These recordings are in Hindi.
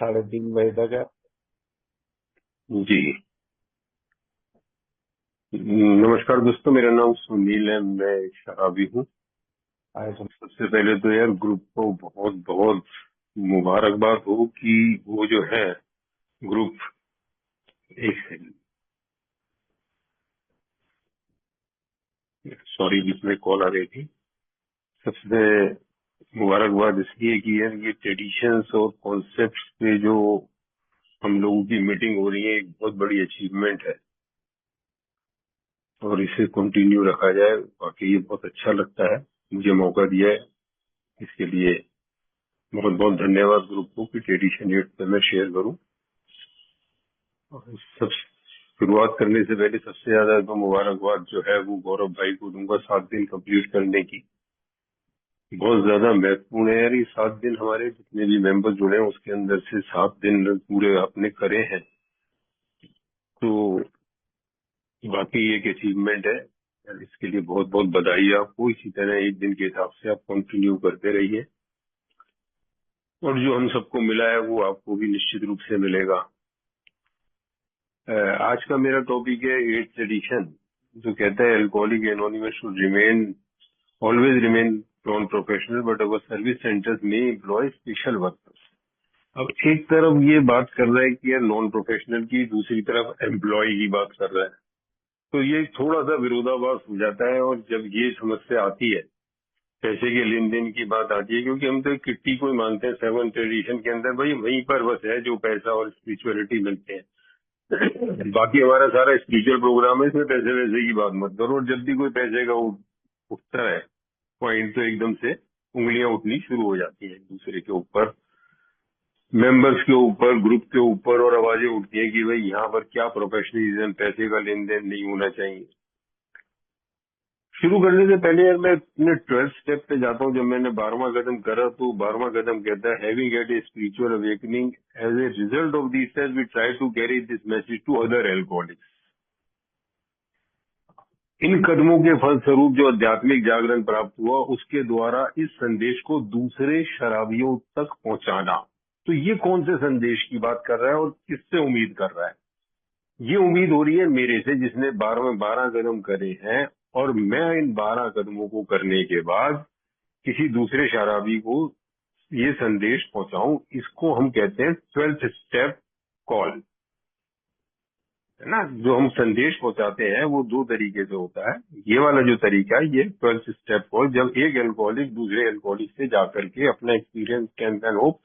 3:30 तक है। जी। नमस्कार दोस्तों, मेरा नाम सुनील है, मैं एक शराबी हूँ। आए तो सबसे पहले तो यार ग्रुप को बहुत बहुत मुबारकबाद हो कि वो जो है ग्रुप, एक सॉरी बीच में कॉल आ रही थी। सबसे मुबारकबाद इसलिए कि यार ये ट्रेडिशंस और कॉन्सेप्ट्स पे जो हम लोगों की मीटिंग हो रही है, एक बहुत बड़ी अचीवमेंट है और इसे कंटिन्यू रखा जाए। बाकी ये बहुत अच्छा लगता है, मुझे मौका दिया है इसके लिए बहुत बहुत धन्यवाद ग्रुप को कि ट्रेडिशन एट पे मैं शेयर करूं। और सब शुरुआत करने से पहले सबसे ज्यादा तो मुबारकबाद जो है वो गौरव भाई को दूंगा 7 दिन कंप्लीट करने की। बहुत ज्यादा महत्वपूर्ण है यार, ये 7 दिन हमारे जितने भी मेंबर जुड़े हैं उसके अंदर से 7 दिन पूरे आपने करे हैं, तो बाकी एक अचीवमेंट है यार। इसके लिए बहुत बहुत बधाई आपको। इसी तरह एक दिन के हिसाब से आप कंटिन्यू करते रहिए और जो हम सबको मिला है वो आपको भी निश्चित रूप से मिलेगा। आज का मेरा टॉपिक है 8th एडिशन, जो कहता है alcoholic anonymous should remain always remain non professional but our service centres में एम्प्लॉय स्पेशल वर्कर्स। अब एक तरफ ये बात कर रहा है कि यार नॉन प्रोफेशनल की, दूसरी तरफ एम्प्लॉय की बात कर रहा है, तो ये थोड़ा सा विरोधाभास हो जाता है। और जब ये समस्या आती है, पैसे के लेन देन की बात आती है, क्योंकि हम तो एक किट्टी को ही मानते हैं 7th एडिशन के अंदर, भाई वहीं पर बस है जो पैसा और स्पिरिचुअलिटी मिलते हैं। बाकी हमारा सारा स्पिरिचुअल प्रोग्राम है, इसमें पैसे वैसे की बात मत करो। और जब भी कोई पैसे का उठता है पॉइंट, तो एकदम से उंगलियां उठनी शुरू हो जाती हैं एक दूसरे के ऊपर, मेंबर्स के ऊपर, ग्रुप के ऊपर, और आवाजें उठती हैं कि भाई यहाँ पर क्या प्रोफेशनलिज्म, पैसे का लेन देन नहीं होना चाहिए। शुरू करने से पहले यार मैं अपने 12th स्टेप पे जाता हूँ। जब मैंने 12वां कदम करा, तो 12वां कदम कहता है having at a spiritual awakening as a result of this steps we try to carry this message to other alcoholics. इन कदमों के फलस्वरूप जो आध्यात्मिक जागरण प्राप्त हुआ, उसके द्वारा इस संदेश को दूसरे शराबियों तक पहुंचाना। तो ये कौन से संदेश की बात कर रहा है और किससे उम्मीद कर रहा है? ये उम्मीद हो रही है मेरे से, जिसने 12 कदम करे हैं, और मैं इन 12 कदमों को करने के बाद किसी दूसरे शराबी को ये संदेश पहुंचाऊं। इसको हम कहते हैं 12th स्टेप कॉल, है ना। जो हम संदेश पहुंचाते हैं वो 2 तरीके से होता है। ये वाला जो तरीका है, ये 12th स्टेप कॉल, जब एक एल्कोहलिक दूसरे एल्कोहलिक से जाकर के अपना experience can hope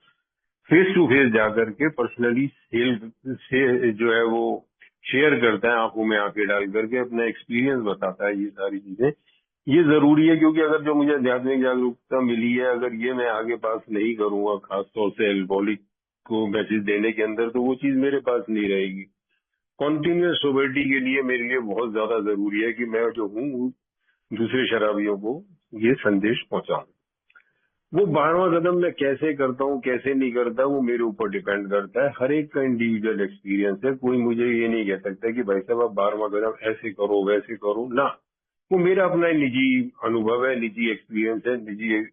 face to face जाकर के पर्सनली सेल से जो है वो शेयर करता है, आंखों में आंखें डाल करके अपना एक्सपीरियंस बताता है। ये सारी चीजें ये जरूरी है, क्योंकि अगर जो मुझे आध्यात्मिक जागरूकता मिली है, अगर ये मैं आगे पास नहीं करूंगा, खासतौर से एल्कोहलिक को मैसेज देने के अंदर, तो वो चीज मेरे पास नहीं रहेगी। कॉन्टिन्यूस सोबरिटी के लिए मेरे लिए बहुत ज्यादा जरूरी है कि मैं जो हूँ दूसरे शराबियों को ये संदेश पहुंचाऊं। वो 12वां कदम मैं कैसे करता हूँ, कैसे नहीं करता, वो मेरे ऊपर डिपेंड करता है। हर एक का इंडिविजुअल एक्सपीरियंस है। कोई मुझे ये नहीं कह सकता कि भाई साहब आप 12वां कदम ऐसे करो वैसे करो ना। वो मेरा अपना निजी अनुभव है, निजी एक्सपीरियंस है, निजी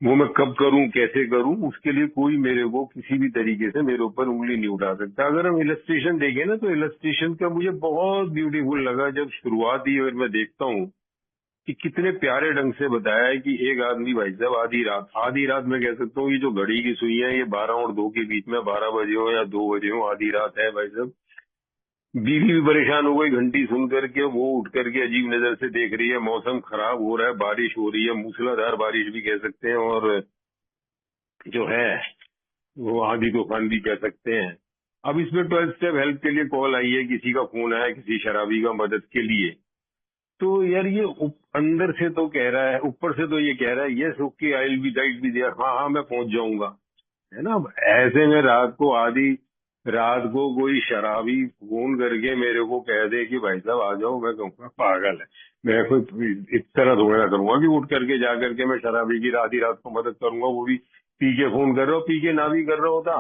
वो मैं कब करूं, कैसे करूं, उसके लिए कोई मेरे को किसी भी तरीके से मेरे ऊपर उंगली नहीं उठा सकता। अगर हम इलस्ट्रेशन देखें ना, तो इलस्ट्रेशन का मुझे बहुत ब्यूटीफुल लगा जब शुरुआत ही, और मैं देखता हूँ कि कितने प्यारे ढंग से बताया है कि एक आदमी, भाई साहब आधी रात मैं कह सकता हूँ, ये जो घड़ी की सुई है ये 12 और 2 के बीच में, 12 बजे हो या 2 बजे हो, आधी रात है भाई साहब। बीवी भी परेशान हो गई घंटी सुन करके, वो उठ करके अजीब नजर से देख रही है, मौसम खराब हो रहा है, बारिश हो रही है, मूसलाधार बारिश भी कह सकते हैं, और जो है वो आंधी तूफान भी कह सकते हैं। अब इसमें 12 स्टेप हेल्प के लिए कॉल आई है, किसी का फोन आया किसी शराबी का मदद के लिए। तो यार ये अंदर से तो कह रहा है, ऊपर से तो ये कह रहा है yes okay I will be right be there, हाँ हाँ मैं पहुंच जाऊंगा, है ना। अब ऐसे में आधी रात को कोई शराबी फोन करके मेरे को कह दे कि भाई साहब आ जाओ, मैं कहूँगा पागल है। मैं कोई इस तरह थोड़ा ना करूंगा कि उठ करके जा करके मैं शराबी की आधी रात को मदद करूंगा, वो भी पी के फोन कर रहा हो, पी के ना भी कर रहा होता,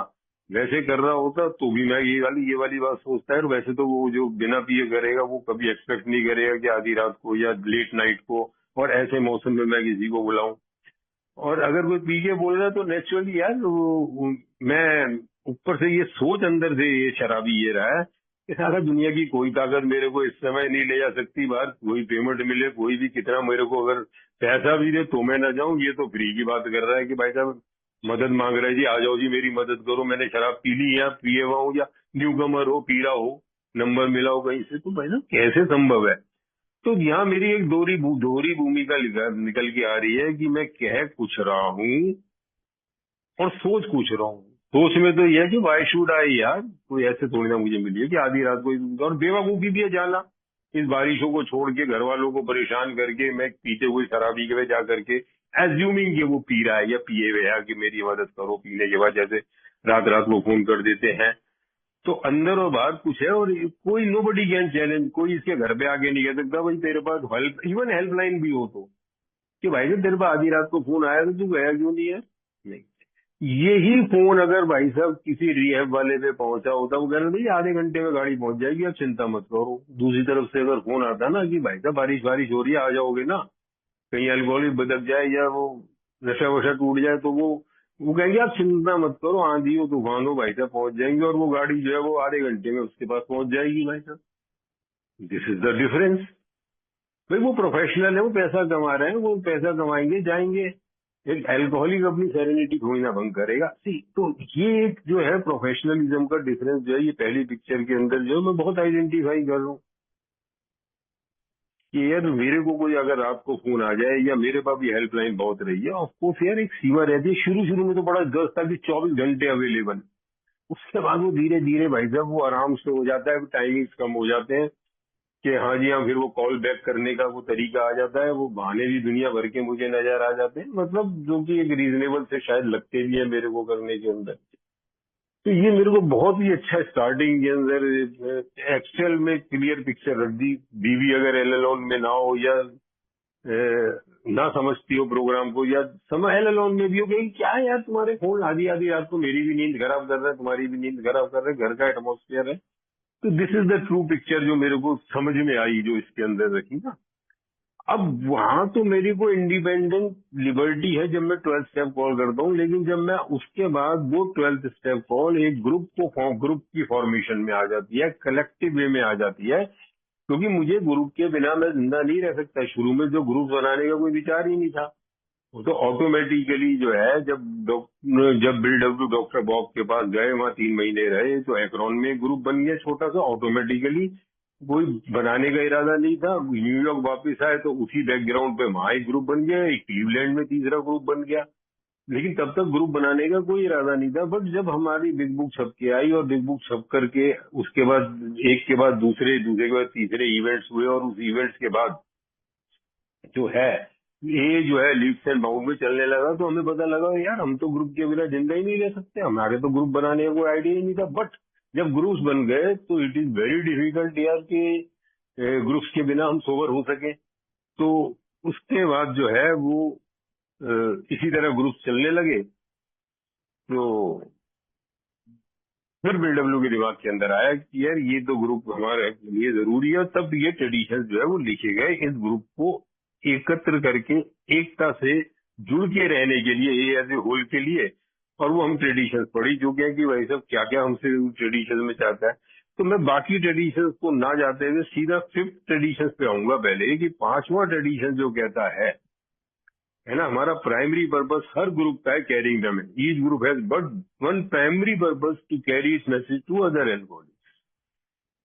वैसे कर रहा होता तो भी मैं ये वाली बात सोचता है। और वैसे तो वो जो बिना पिए करेगा वो कभी एक्सपेक्ट नहीं करेगा कि आधी रात को या लेट नाइट को और ऐसे मौसम में मैं किसी को बुलाऊं। और अगर कोई पी के बोल रहा है तो नेचुरली यार मैं ऊपर से ये सोच अंदर से ये शराबी ये रहा है कि सारा दुनिया की कोई ताकत मेरे को इस समय नहीं ले जा सकती बाहर, कोई पेमेंट मिले कोई भी कितना मेरे को अगर पैसा भी दे तो मैं ना जाऊं। ये तो फ्री की बात कर रहा है कि भाई साहब मदद मांग रहा है जी, आ जाओ जी मेरी मदद करो, मैंने शराब पी ली या पिए हुआ हूँ या न्यू कमर हो पी रहा हो, नंबर मिला हो कहीं से, तो भाई साहब कैसे संभव है। तो यहाँ मेरी एक दोहरी भूमिका निकल के आ रही है कि मैं कह कुछ रहा हूँ और सोच कुछ रहा हूँ। सोच में तो यह है कि वाई शुड आई यार, कोई ऐसे थोड़ी ना मुझे मिली है कि आधी रात को, और बेवकूफी भी है जाना इस बारिशों को छोड़ के घर वालों को परेशान करके मैं पीते हुए शराबी के जा करके एज्यूमिंग कि वो पी रहा है या पिए हुए है कि मेरी मदद करो पीने के बाद, जैसे रात रात को फोन कर देते हैं। तो अंदर और बाहर कुछ है और कोई नोबडी कैन चैलेंज, कोई इसके घर पे आके नहीं कह सकता भाई तेरे पास हेल्प, इवन हेल्पलाइन भी हो तो, कि भाई जब तेरे पास आधी रात को फोन आया तो तू गया क्यों नहीं है। नहीं, यही फोन अगर भाई साहब किसी रिहैब वाले पे पहुंचा होता, वो कह रहे भाई आधे घंटे में गाड़ी पहुंच जाएगी, अब चिंता मत करो। दूसरी तरफ से अगर फोन आता ना कि भाई साहब बारिश बारिश हो रही है आ जाओगे ना, कहीं अल्कोहलिक बदक जाए या वो नशा वशा टूट जाए, तो वो कहेंगे आप चिंता मत करो, आंधी हो तूफान हो भाई साहब पहुंच जाएंगे, और वो गाड़ी जो है वो आधे घंटे में उसके पास पहुंच जाएगी भाई साहब। This is the difference. भाई वो प्रोफेशनल है, वो पैसा कमा रहे हैं, वो पैसा कमाएंगे जाएंगे। एक अल्कोहलिक अपनी सेरेनिटी थोड़ी ना भंग करेगा। सी तो ये एक जो है प्रोफेशनलिज्म का डिफरेंस जो है, ये पहली पिक्चर के अंदर जो है मैं बहुत आइडेंटिफाई कर रहा हूँ कि यार मेरे को कोई अगर रात को फोन आ जाए, या मेरे पास भी हेल्पलाइन बहुत रही है ऑफकोर्स यार, एक सीमा रहती है। शुरू शुरू में तो बड़ा दस था कि 24 घंटे अवेलेबल, उसके बाद वो धीरे धीरे भाई साहब वो आराम से हो जाता है, टाइमिंग्स कम हो जाते हैं कि हाँ जी हाँ, फिर वो कॉल बैक करने का वो तरीका आ जाता है, वो बहाने भी दुनिया भर के मुझे नजर आ जाते हैं, मतलब जो कि एक रीजनेबल से शायद लगते भी है मेरे को करने के अंदर। तो ये मेरे को बहुत ही अच्छा स्टार्टिंग के अंदर एक्सेल में क्लियर पिक्चर रख दी। बीवी अगर एल में ना हो या ना समझती हो प्रोग्राम को, या समझ एल में भी हो गई क्या है यार तुम्हारे फोन आधी आधी रात को मेरी भी नींद खराब कर रहा है, तुम्हारी भी नींद खराब कर रहा है, घर का एटमोस्फेयर है। तो this is the true picture जो मेरे को समझ में आई, जो इसके अंदर रखी ना। अब वहां तो मेरी को इंडिपेंडेंट लिबर्टी है जब मैं 12th स्टेप कॉल करता हूँ, लेकिन जब मैं उसके बाद वो 12th स्टेप कॉल एक ग्रुप की फॉर्मेशन में आ जाती है, कलेक्टिव वे में आ जाती है, क्योंकि मुझे ग्रुप के बिना मैं जिंदा नहीं रह सकता। शुरू में जो ग्रुप बनाने का कोई विचार ही नहीं था, वो तो ऑटोमेटिकली जो है जब बिल डब्ल्यू डॉक्टर बॉब के पास गए, वहाँ 3 महीने रहे, तो एक्रोन में एक ग्रुप बन गया छोटा सा ऑटोमेटिकली। कोई बनाने का इरादा नहीं था। न्यूयॉर्क वापस आए तो उसी बैकग्राउंड पे वहां एक ग्रुप बन गया, एक क्लीवलैंड में तीसरा ग्रुप बन गया, लेकिन तब तक ग्रुप बनाने का कोई इरादा नहीं था। बट जब हमारी बिग बुक छप के आई, और बिग बुक छप करके उसके बाद एक के बाद दूसरे के बाद तीसरे इवेंट्स हुए, और उस इवेंट्स के बाद जो है ये जो है लीप्स एंड बाउंड में चलने लगा, तो हमें पता लगा यार हम तो ग्रुप के बिना जिंदा ही नहीं रह सकते, हमारे तो ग्रुप बनाने का कोई आइडिया ही नहीं था। बट जब ग्रुप्स बन गए तो इट इज वेरी डिफिकल्ट यार कि ग्रुप्स के बिना हम सोबर हो सके। तो उसके बाद जो है वो इसी तरह ग्रुप चलने लगे। तो फिर बीडब्ल्यू के दिमाग के अंदर आया कि यार ये तो ग्रुप हमारे लिए जरूरी है, तब ये ट्रेडिशन जो है वो लिखे गए इस ग्रुप को एकत्र करके एकता से जुड़ के रहने के लिए, ये एज ए होल के लिए। और वो हम ट्रेडिशंस पढ़ी जो क्या कि भाई साहब क्या क्या हमसे ट्रेडिशन में चाहता है। तो मैं बाकी ट्रेडिशंस को ना जाते हुए सीधा 5th ट्रेडिशन पे आऊंगा पहले, कि 5वां ट्रेडिशन जो कहता है ना, हमारा प्राइमरी पर्पस हर ग्रुप का है carrying the message, each group has but one primary purpose to carry its message to other alcoholics,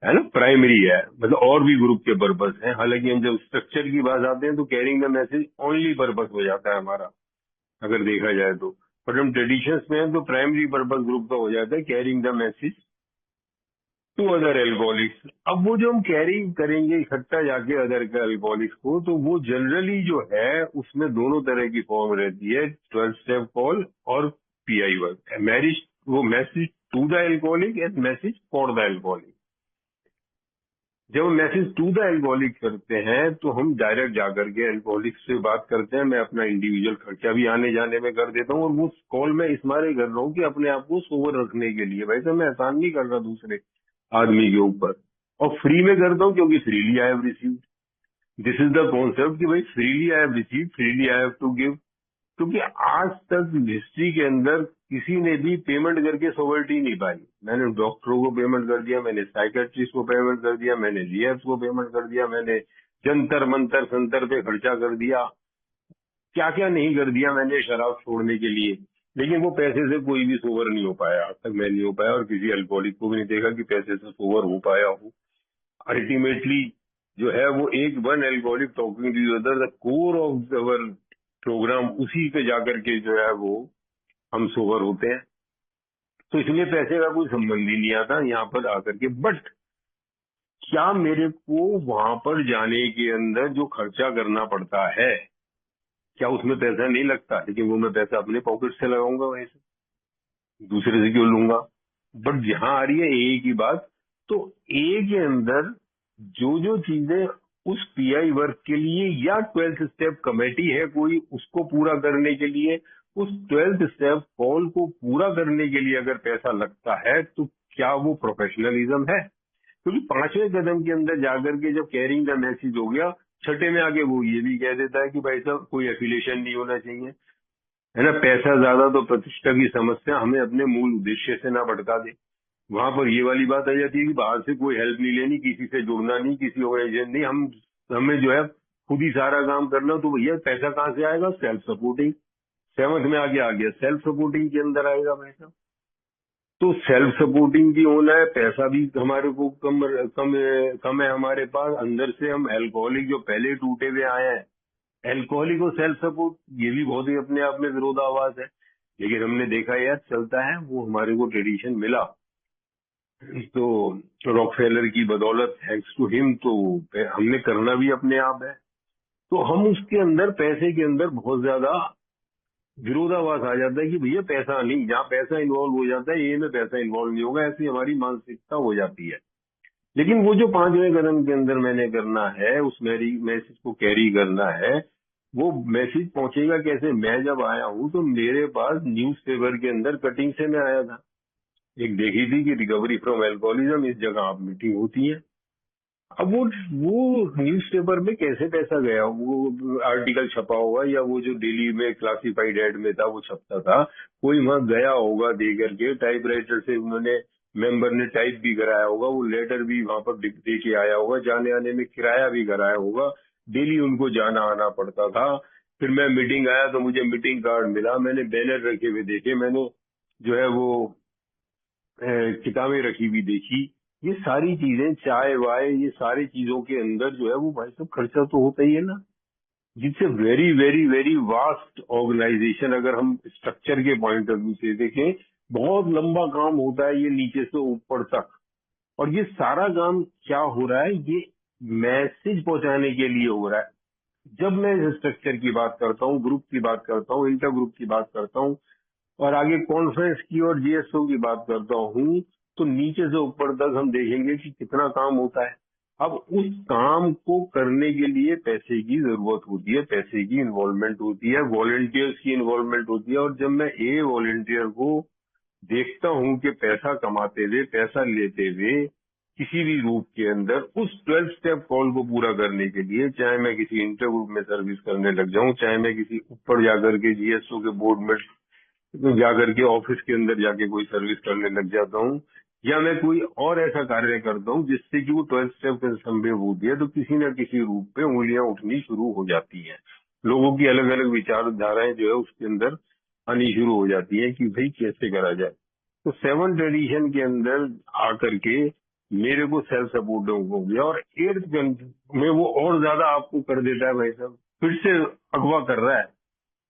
है ना, प्राइमरी है, मतलब और भी ग्रुप के पर्पस है। हालांकि हम जब स्ट्रक्चर की बात आते हैं तो carrying the message only purpose हो जाता है हमारा, अगर देखा जाए तो। पर हम ट्रेडिशंस में हैं तो प्राइमरी पर्पस ग्रुप का हो जाता है carrying the message to other alcoholics. अब वो जो हम कैरी करेंगे इकट्ठा जाके अदर के एल्कोहलिक्स को, तो वो जनरली जो है उसमें दोनों तरह की फॉर्म रहती है, 12 स्टेप कॉल और पीआई वर्क मैरिज, वो message to the alcoholic and message for the alcoholic. जब हम मैसेज टू द एल्कोहलिक करते हैं तो हम डायरेक्ट जाकर के एल्कोहलिक से बात करते हैं। मैं अपना इंडिविजुअल खर्चा भी आने जाने में कर देता हूँ, और वो कॉल मैं इस मारे कर रहा हूँ कि अपने आप को सोबर रखने के लिए। वैसे मैं एहसान नहीं कर रहा दूसरे आदमी के ऊपर, और फ्री में करता हूँ क्योंकि freely I have received. This is the concept कि भाई freely I have received, freely I have to give. क्योंकि आज तक हिस्ट्री के अंदर किसी ने भी पेमेंट करके सॉवर्टी नहीं पाई। मैंने डॉक्टरों को पेमेंट कर दिया, मैंने साइकेट्रिस्ट को पेमेंट कर दिया, मैंने जीएफ को पेमेंट कर दिया, मैंने जंतर मंतर संतर पे खर्चा कर दिया, क्या क्या नहीं कर दिया मैंने शराब छोड़ने के लिए, लेकिन वो पैसे से कोई भी सोवर नहीं हो पाया। आज तक मैं नहीं हो पाया और किसी अल्कोहलिक को भी नहीं देखा कि पैसे से सोवर हो पाया हो। अल्टीमेटली जो है वो एक one alcoholic talking to other, the core of our programme, उसी पे जाकर के जो है वो हम सोवर होते हैं। तो इसलिए पैसे का कोई संबंध ही नहीं आता यहाँ पर आकर के। बट क्या मेरे को वहां पर जाने के अंदर जो खर्चा करना पड़ता है, क्या उसमें पैसा नहीं लगता? लेकिन वो मैं पैसा अपने पॉकेट से लगाऊंगा, वहीं से दूसरे से क्यों लूंगा? बट यहाँ आ रही है ए की बात। तो ए के अंदर जो जो चीजें उस पीआई वर्क के लिए या 12th स्टेप कमेटी है कोई, उसको पूरा करने के लिए, उस 12th स्टेप कॉल को पूरा करने के लिए अगर पैसा लगता है, तो क्या वो प्रोफेशनलिज्म है? क्योंकि 5वें कदम के अंदर जाकर के जब कैरिंग का मैसेज हो गया, 6ठे में आके वो ये भी कह देता है कि भाई साहब कोई एफिलिएशन नहीं होना चाहिए, है ना। पैसा ज्यादा तो प्रतिष्ठा की समस्या हमें अपने मूल उद्देश्य से ना भटका दे। वहां पर ये वाली बात आ जाती है कि बाहर से कोई हेल्प नहीं लेनी, किसी से जुड़ना नहीं, किसी ऑर्गेनाइजेशन नहीं, हमें जो है खुद ही सारा काम करना। तो भैया पैसा कहाँ से आएगा? Self supporting. 7th में आगे आ गया, सेल्फ सपोर्टिंग के अंदर आएगा पैसा। तो सेल्फ सपोर्टिंग भी होना है, पैसा भी हमारे को कम कम कम है हमारे पास। अंदर से हम एल्कोहलिक जो पहले टूटे हुए आए हैं, एल्कोहलिक और सेल्फ सपोर्ट, ये भी बहुत ही अपने आप में विरोधाभास है। लेकिन हमने देखा यार चलता है, वो हमारे को ट्रेडिशन मिला। तो रॉकफेलर की बदौलत, थैंक्स टू हिम, तो हमने करना भी अपने आप है। तो हम उसके अंदर पैसे के अंदर बहुत ज्यादा विरोधाभास आ जाता है कि भैया पैसा नहीं, जहाँ पैसा इन्वॉल्व हो जाता है ये में पैसा इन्वॉल्व नहीं होगा, ऐसी हमारी मानसिकता हो जाती है। लेकिन वो जो 5वें कदम के अंदर मैंने करना है, उस मेरी मैसेज को कैरी करना है, वो मैसेज पहुंचेगा कैसे? मैं जब आया हूँ तो मेरे पास न्यूज़पेपर के अंदर कटिंग से मैं आया था, एक देखी थी कि रिकवरी फ्रॉम एल्कोहलिज्म, इस जगह आप मीटिंग होती है। अब वो न्यूज़पेपर में कैसे पैसा गया? वो आर्टिकल छपा होगा या वो जो डेली में क्लासिफाइड एड में था वो छपता था, कोई वहां गया होगा दे करके, टाइपराइटर से उन्होंने मेंबर ने टाइप भी कराया होगा, वो लेटर भी वहां पर दे के आया होगा, जाने आने में किराया भी कराया होगा, डेली उनको जाना आना पड़ता था। फिर मैं मीटिंग आया तो मुझे मीटिंग कार्ड मिला, मैंने बैनर रखे हुए देखे, मैंने जो है वो किताबें रखी हुई देखी। ये सारी चीजें, चाय वाय, ये सारी चीजों के अंदर जो है वो भाई साहब खर्चा तो होता ही है ना। जिससे very very very vast organisation, अगर हम स्ट्रक्चर के पॉइंट ऑफ व्यू से देखें, बहुत लंबा काम होता है ये नीचे से ऊपर तक। और ये सारा काम क्या हो रहा है? ये मैसेज पहुंचाने के लिए हो रहा है। जब मैं स्ट्रक्चर की बात करता हूँ, ग्रुप की बात करता हूँ, इंटर ग्रुप की बात करता हूँ, और आगे कॉन्फ्रेंस की और जीएसओ की बात करता हूँ, तो नीचे से ऊपर तक हम देखेंगे कि कितना काम होता है। अब उस काम को करने के लिए पैसे की जरूरत होती है, पैसे की इन्वॉल्वमेंट होती है, वॉलंटियर्स की इन्वॉल्वमेंट होती है। और जब मैं ए वॉलंटियर को देखता हूँ कि पैसा कमाते हुए, पैसा लेते हुए किसी भी रूप के अंदर, उस 12 स्टेप कॉल को पूरा करने के लिए, चाहे मैं किसी इंटर ग्रुप में सर्विस करने लग जाऊं, चाहे मैं किसी ऊपर जाकर के जीएसओ के बोर्ड में जाकर के ऑफिस के अंदर जाके कोई सर्विस करने लग जाता हूँ, या मैं कोई और ऐसा कार्य करता हूँ जिससे कि वो 12 स्टेप संभव होती है, तो किसी न किसी रूप पे उंगलियां उठनी शुरू हो जाती हैं। लोगों की अलग अलग विचारधाराएं जो है उसके अंदर आनी शुरू हो जाती है कि भाई कैसे करा जाए। तो 7th एडिशन के अंदर आकर के मेरे को सेल्फ सपोर्ट हो गया, और 8th में वो और ज्यादा आपको कर देता है भाई साहब, फिर से अगवा कर रहा है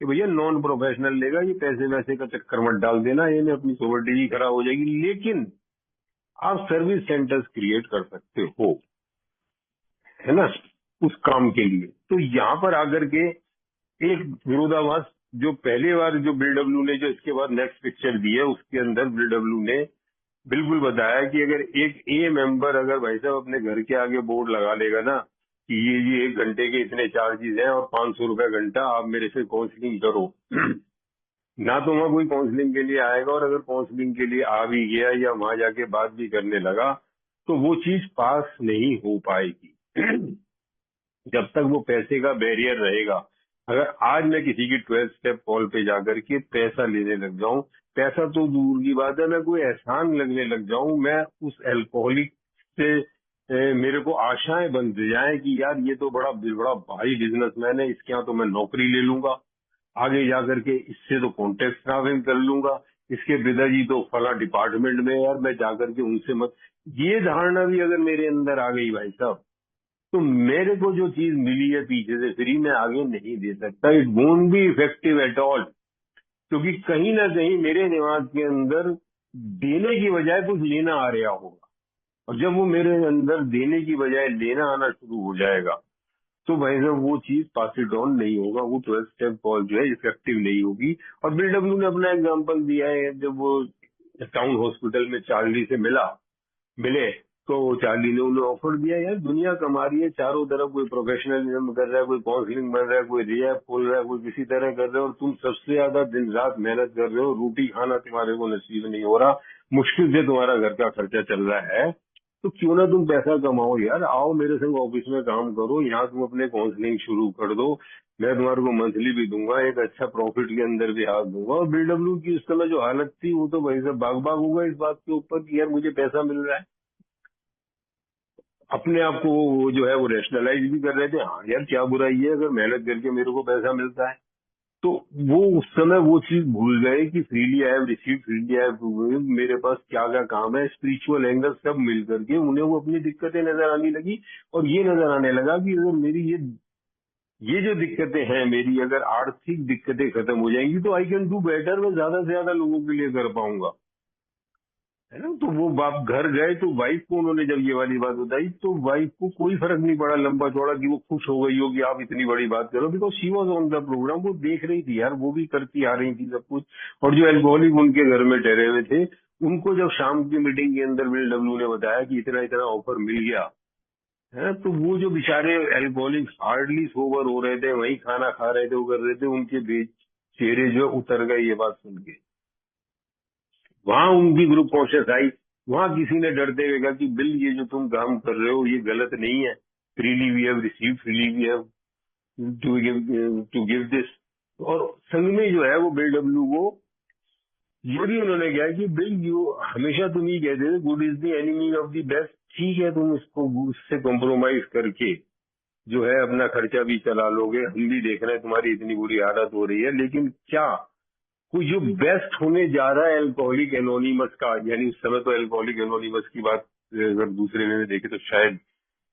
कि भैया नॉन प्रोफेशनल लेगा, ये पैसे वैसे का चक्कर मत डाल देना, ये में अपनी सोवर्टी खराब हो जाएगी। लेकिन आप सर्विस सेंटर्स क्रिएट कर सकते हो, है ना, उस काम के लिए। तो यहाँ पर आकर के एक विरोधाभास, जो पहले बार जो बीडब्ल्यू ने, जो इसके बाद नेक्स्ट पिक्चर दी है, उसके अंदर बीडब्ल्यू ने बिल्कुल बताया कि अगर एक ए मेंबर अगर भाई साहब अपने घर के आगे बोर्ड लगा लेगा ना कि ये 1 घंटे के इतने चार्जेस हैं और 500 रुपए घंटा, आप मेरे से काउंसलिंग करो, ना तो वहाँ कोई काउंसलिंग के लिए आएगा, और अगर काउंसलिंग के लिए आ भी गया या वहां जाके बात भी करने लगा, तो वो चीज पास नहीं हो पाएगी जब तक वो पैसे का बैरियर रहेगा। अगर आज मैं किसी की 12 स्टेप कॉल पे जाकर के पैसा लेने लग जाऊं, पैसा तो दूर की बात है, मैं कोई एहसान लगने लग जाऊं, मैं उस एल्कोहलिक से मेरे को आशाएं बन जाए कि यार ये तो बड़ा बड़ा भारी बिजनेसमैन है, इसके यहाँ तो मैं नौकरी ले लूंगा, आगे जाकर के इससे तो कॉन्टेक्ट ट्रैवलिंग कर लूंगा, इसके पिताजी तो फला डिपार्टमेंट में है, यार मैं जाकर के उनसे मत। ये धारणा भी अगर मेरे अंदर आ गई भाई साहब, तो मेरे को जो चीज मिली है पीछे से फ्री में आगे नहीं दे सकता, it won't be effective at all. क्योंकि कहीं ना कहीं मेरे दिमाग के अंदर देने की बजाय कुछ लेना आ रहा होगा, और जब वो मेरे अंदर देने की बजाय लेना आना शुरू हो जाएगा, तो भाई साहब वो चीज पास इट ऑन नहीं होगा, वो 12 स्टेप कॉल जो है इफेक्टिव नहीं होगी। और बीडब्ल्यू ने अपना एग्जांपल दिया है, जब वो टाउन हॉस्पिटल में चार्ली से मिले, तो चार्ली ने उन्हें ऑफर दिया, यार दुनिया कमा रही है चारों तरफ, कोई प्रोफेशनलिज्म कर रहा है, कोई काउंसलिंग बन रहा है, कोई रिहैब खोल रहा है, कोई किसी तरह कर रहे हो, और तुम सबसे ज्यादा दिन रात मेहनत कर रहे हो, रोटी खाना तुम्हारे को नसीब नहीं हो रहा, मुश्किल से तुम्हारा घर का खर्चा चल रहा है, तो क्यों ना तुम पैसा कमाओ यार, आओ मेरे संग ऑफिस में काम करो, यहाँ तुम अपने काउंसलिंग शुरू कर दो, मैं तुम्हारे को मंथली भी दूंगा, एक अच्छा प्रॉफिट के अंदर भी हाथ दूंगा। और बीडब्ल्यू की उस समय जो हालत थी, वो तो भाई साहब बाग बाग होगा इस बात के ऊपर कि यार मुझे पैसा मिल रहा है। अपने आप को वो जो है वो रैशनलाइज भी कर रहे थे, हाँ यार क्या बुराई है अगर मेहनत करके मेरे को पैसा मिलता है। तो वो उस समय वो चीज भूल गए कि freely I have receive, freely I have, मेरे पास क्या क्या काम है, स्पिरिचुअल एंगल सब मिल करके उन्हें वो अपनी दिक्कतें नजर आने लगी। और ये नजर आने लगा कि अगर मेरी ये जो दिक्कतें हैं मेरी, अगर आर्थिक दिक्कतें खत्म हो जाएंगी तो आई कैन डू बेटर, मैं ज्यादा से ज्यादा लोगों के लिए कर पाऊंगा, है ना। तो वो बाप घर गए तो वाइफ को उन्होंने जब ये वाली बात बताई, तो वाइफ को कोई फर्क नहीं पड़ा लंबा चौड़ा कि वो खुश हो गई हो कि आप इतनी बड़ी बात करो, because she was on the programme, वो देख रही थी यार, वो भी करती आ रही थी सब कुछ। और जो एल्कोहलिक उनके घर में ठहरे हुए थे, उनको जब शाम की मीटिंग के अंदर बिल डब्ल्यू ने बताया कि इतना इतना ऑफर मिल गया है, तो वो जो बेचारे एल्कोहलिक हार्डली सोबर हो रहे थे, वहीं खाना खा रहे थे, वो कर रहे थे, उनके बीच चेहरे जो उतर गए ये बात सुन के। वहां उनकी ग्रुप कॉन्शियस आई, वहां किसी ने डरते हुए कहा कि बिल ये जो तुम काम कर रहे हो ये गलत नहीं है, freely we have receive, freely we have to give this. और संघ में जो है वो बिल डब्ल्यू को ये भी उन्होंने कहा कि बिल यू हमेशा तुम ही कहते थे good is the enemy of the best, ठीक है तुम इसको उससे कॉम्प्रोमाइज करके जो है अपना खर्चा भी चला लोगे, हम भी देख रहे हैं तुम्हारी इतनी बुरी हालत हो रही है, लेकिन क्या कोई जो बेस्ट होने जा रहा है एल्कोहलिक एनोनिमस का, यानी उस समय तो एल्कोहलिक एनोनिमस की बात अगर दूसरे ने देखे तो शायद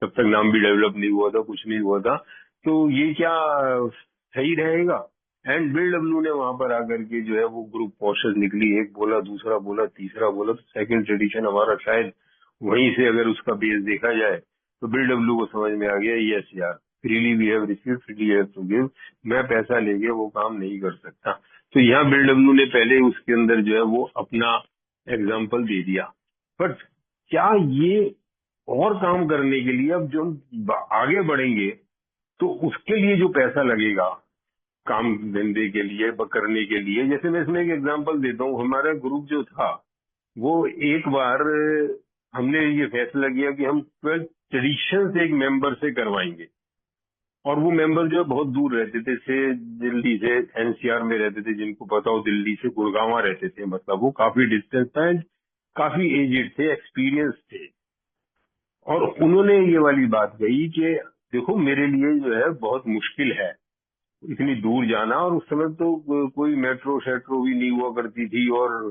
तब तक नाम भी डेवलप नहीं हुआ था, कुछ नहीं हुआ था, तो ये क्या सही रहेगा। एंड बिल डब्ल्यू ने वहां पर आकर के जो है वो ग्रुप कॉन्शियस निकली, एक बोला, दूसरा बोला, तीसरा बोला, तो सेकंड ट्रेडिशन हमारा शायद वहीं से अगर उसका बेस देखा जाए, तो बिल डब्ल्यू को समझ में आ गया यस यार, freely we have receive, freely have to give, मैं पैसा लेके वो काम नहीं कर सकता। तो यहाँ बिल डब्ल्यू ने पहले उसके अंदर जो है वो अपना एग्जाम्पल दे दिया। बट क्या ये और काम करने के लिए अब जो हम आगे बढ़ेंगे, तो उसके लिए जो पैसा लगेगा काम धंधे के लिए करने के लिए, जैसे मैं इसमें एक एग्जांपल देता हूँ, हमारा ग्रुप जो था वो एक बार हमने ये फैसला किया कि हम 12 ट्रेडिशन से एक मेंबर से करवाएंगे। और वो मेंबर जो है बहुत दूर रहते थे, से दिल्ली से एनसीआर में रहते थे, जिनको पता हो दिल्ली से गुड़गांव रहते थे, मतलब वो काफी डिस्टेंस था एंड काफी एजेड थे, एक्सपीरियंस थे। और उन्होंने ये वाली बात कही कि देखो मेरे लिए जो है बहुत मुश्किल है इतनी दूर जाना, और उस समय तो कोई मेट्रो शेट्रो भी नहीं हुआ करती थी, और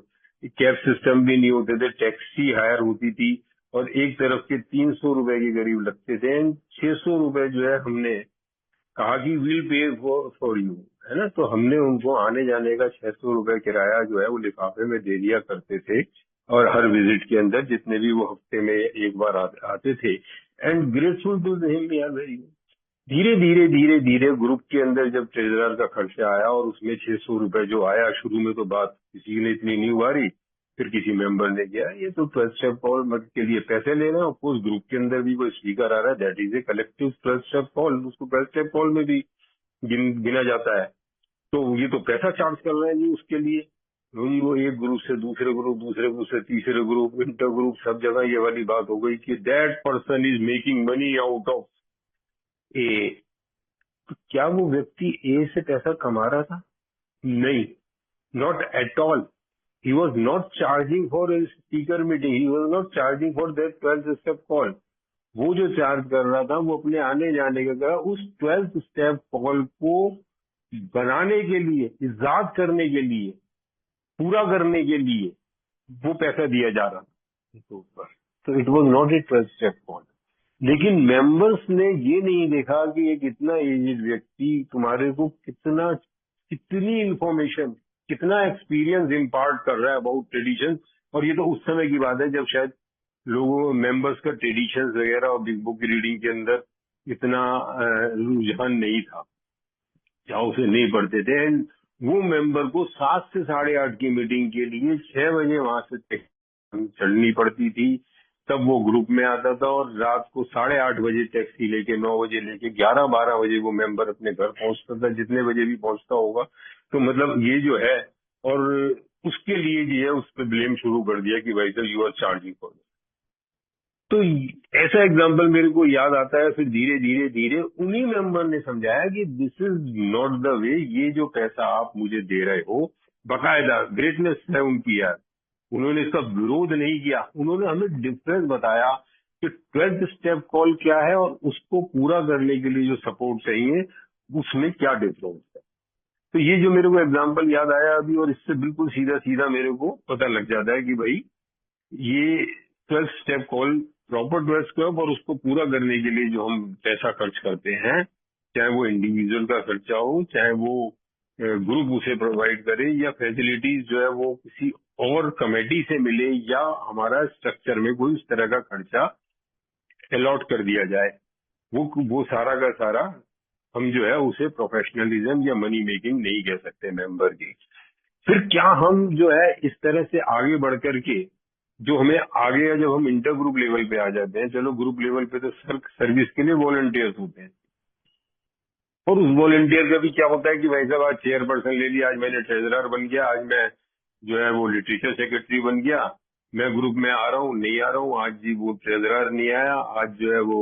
कैब सिस्टम भी नहीं होते थे, टैक्सी हायर होती थी, और एक तरफ के 300 रुपए के करीब लगते थे एंड 600 रुपए जो है हमने कहा कि विल पे फॉर यू, है ना। तो हमने उनको आने जाने का 600 रुपए किराया जो है वो लिफाफे में दे दिया करते थे, और हर विजिट के अंदर जितने भी वो हफ्ते में एक बार आते थे, एंड ग्रेटफुल टू हिम यार वेरी। धीरे धीरे धीरे धीरे ग्रुप के अंदर जब ट्रेजरर का खर्चा आया, और उसमें 600 रुपए जो आया, शुरू में तो बात किसी ने इतनी नहीं उबारी, फिर किसी मेंबर ने किया ये तो 12 स्टेप कॉल के लिए पैसे लेना है, ऑफकोर्स ग्रुप के अंदर भी कोई स्पीकर आ रहा है, that is a collective 12 step call, उसको 12 स्टेप कॉल में भी गिना जाता है। तो ये तो पैसा चार्ज कर रहे हैं जी उसके लिए। वो एक ग्रुप से दूसरे ग्रुप, दूसरे ग्रुप से तीसरे ग्रुप, इंटर ग्रुप, सब जगह ये वाली बात हो गई कि that person is making money out of a तो क्या वो व्यक्ति ए से पैसा कमा रहा था? नहीं, not at all. He was not charging for a speaker meeting. He was not charging for that 12th step call. वो जो चार्ज कर रहा था वो अपने आने जाने का उस 12th स्टेप कॉल को बनाने के लिए, इजाद करने के लिए, पूरा करने के लिए वो पैसा दिया जा रहा था इसके ऊपर. तो it was not a 12th step call. लेकिन मेंबर्स ने ये नहीं देखा कि एक इतना एजेड व्यक्ति तुम्हारे को कितनी इंफॉर्मेशन, कितना एक्सपीरियंस इम्पार्ट कर रहा है अबाउट ट्रेडिशन. और ये तो उस समय की बात है जब शायद लोगों मेंबर्स का ट्रेडिशन वगैरह और बिग बुक रीडिंग के अंदर इतना रुझान नहीं था, या उसे नहीं पढ़ते थे. एंड वो मेंबर को 7 से 8:30 की मीटिंग के लिए 6 बजे वहां से चढ़नी पड़ती थी. तब वो ग्रुप में आता था और रात को 8:30 बजे टैक्सी लेके 9 बजे लेके 11-12 बजे वो मेंबर अपने घर पहुंचता था, जितने बजे भी पहुंचता होगा. तो मतलब ये जो है, और उसके लिए जो है उस पर ब्लेम शुरू कर दिया कि भाई साहब यू आर चार्जिंग फॉर. तो ऐसा एग्जाम्पल मेरे को याद आता है. फिर धीरे धीरे धीरे उन्हीं मेंबर ने समझाया कि this is not the way. ये जो पैसा आप मुझे दे रहे हो, बाकायदा ग्रेटनेस है उनकी यार, उन्होंने इसका विरोध नहीं किया. उन्होंने हमें डिफरेंस बताया कि 12th स्टेप कॉल क्या है और उसको पूरा करने के लिए जो सपोर्ट चाहिए उसमें क्या डिफरेंस है. तो ये जो मेरे को एग्जाम्पल याद आया अभी, और इससे बिल्कुल सीधा सीधा मेरे को पता लग जाता है कि भाई ये 12th step call, proper 12th step, और उसको पूरा करने के लिए जो हम पैसा खर्च करते हैं, चाहे वो इंडिविजुअल का खर्चा हो, चाहे वो ग्रुप उसे प्रोवाइड करे, या फैसिलिटीज जो है वो किसी और कमेटी से मिले, या हमारा स्ट्रक्चर में कोई इस तरह का खर्चा अलॉट कर दिया जाए, वो सारा का सारा हम जो है उसे प्रोफेशनलिज्म या मनी मेकिंग नहीं कह सकते मेंबर की. फिर क्या हम जो है इस तरह से आगे बढ़ करके जो हमें आगे, जब हम इंटर ग्रुप लेवल पे आ जाते हैं, चलो ग्रुप लेवल पे तो सर्विस के लिए वॉलंटियर्स होते हैं, और उस वॉलंटियर का भी क्या होता है कि भाई साहब आज चेयरपर्सन ले लिया, आज मैंने ट्रेजरर बन गया, आज मैं जो है वो लिटरेचर सेक्रेटरी बन गया, मैं ग्रुप में आ रहा हूँ नहीं आ रहा हूँ, आज जी वो ट्रेजरर नहीं आया, आज जो है वो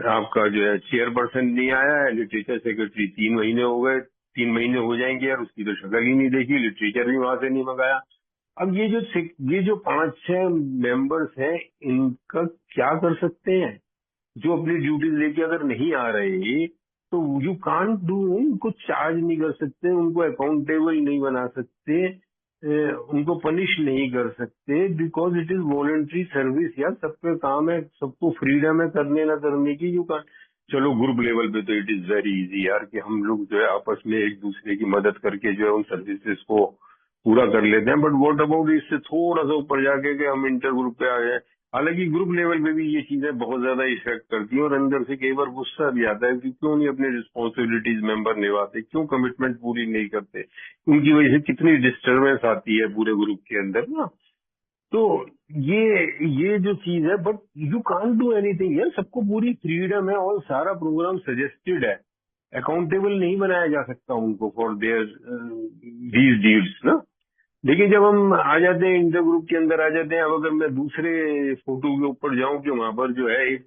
आपका जो है चेयरपर्सन नहीं आया है, लिटरेचर सेक्रेटरी 3 महीने हो गए, 3 महीने हो जाएंगे यार, उसकी तो शक्ल ही नहीं देखी, लिटरेचर भी वहां से नहीं मंगाया. अब ये जो 5-6 मेंबर्स हैं, इनका क्या कर सकते हैं? जो अपनी ड्यूटीज लेके अगर नहीं आ रहे तो यू कांट डू, उनको चार्ज नहीं कर सकते, उनको अकाउंटेबल नहीं बना सकते, उनको पनिश नहीं कर सकते, because it is voluntary service. यार सबका काम है, सबको फ्रीडम है करने ना करने की. You can't. चलो ग्रुप लेवल पे तो इट इज वेरी इजी यार कि हम लोग जो है आपस में एक दूसरे की मदद करके जो है उन सर्विसेज को पूरा कर लेते हैं. बट व्हाट अबाउट इससे थोड़ा सा ऊपर जाके कि हम इंटर ग्रुप पे आ गए. हालांकि ग्रुप लेवल पे भी ये चीजें बहुत ज्यादा इफेक्ट करती हैं, और अंदर से कई बार गुस्सा भी आता है कि क्यों नहीं अपनी रिस्पॉन्सिबिलिटीज मेंबर निभाते, क्यों कमिटमेंट पूरी नहीं करते, उनकी वजह से कितनी डिस्टर्बेंस आती है पूरे ग्रुप के अंदर ना. तो ये जो चीज है, but you can't do anything यार, सबको पूरी फ्रीडम है और सारा प्रोग्राम सजेस्टेड है. अकाउंटेबल नहीं बनाया जा सकता उनको फॉर देयर दीज डीड्स ना. देखिए जब हम आ जाते हैं इंटर ग्रुप के अंदर आ जाते हैं, अब अगर मैं दूसरे फोटो के ऊपर जाऊं कि वहां पर जो है एक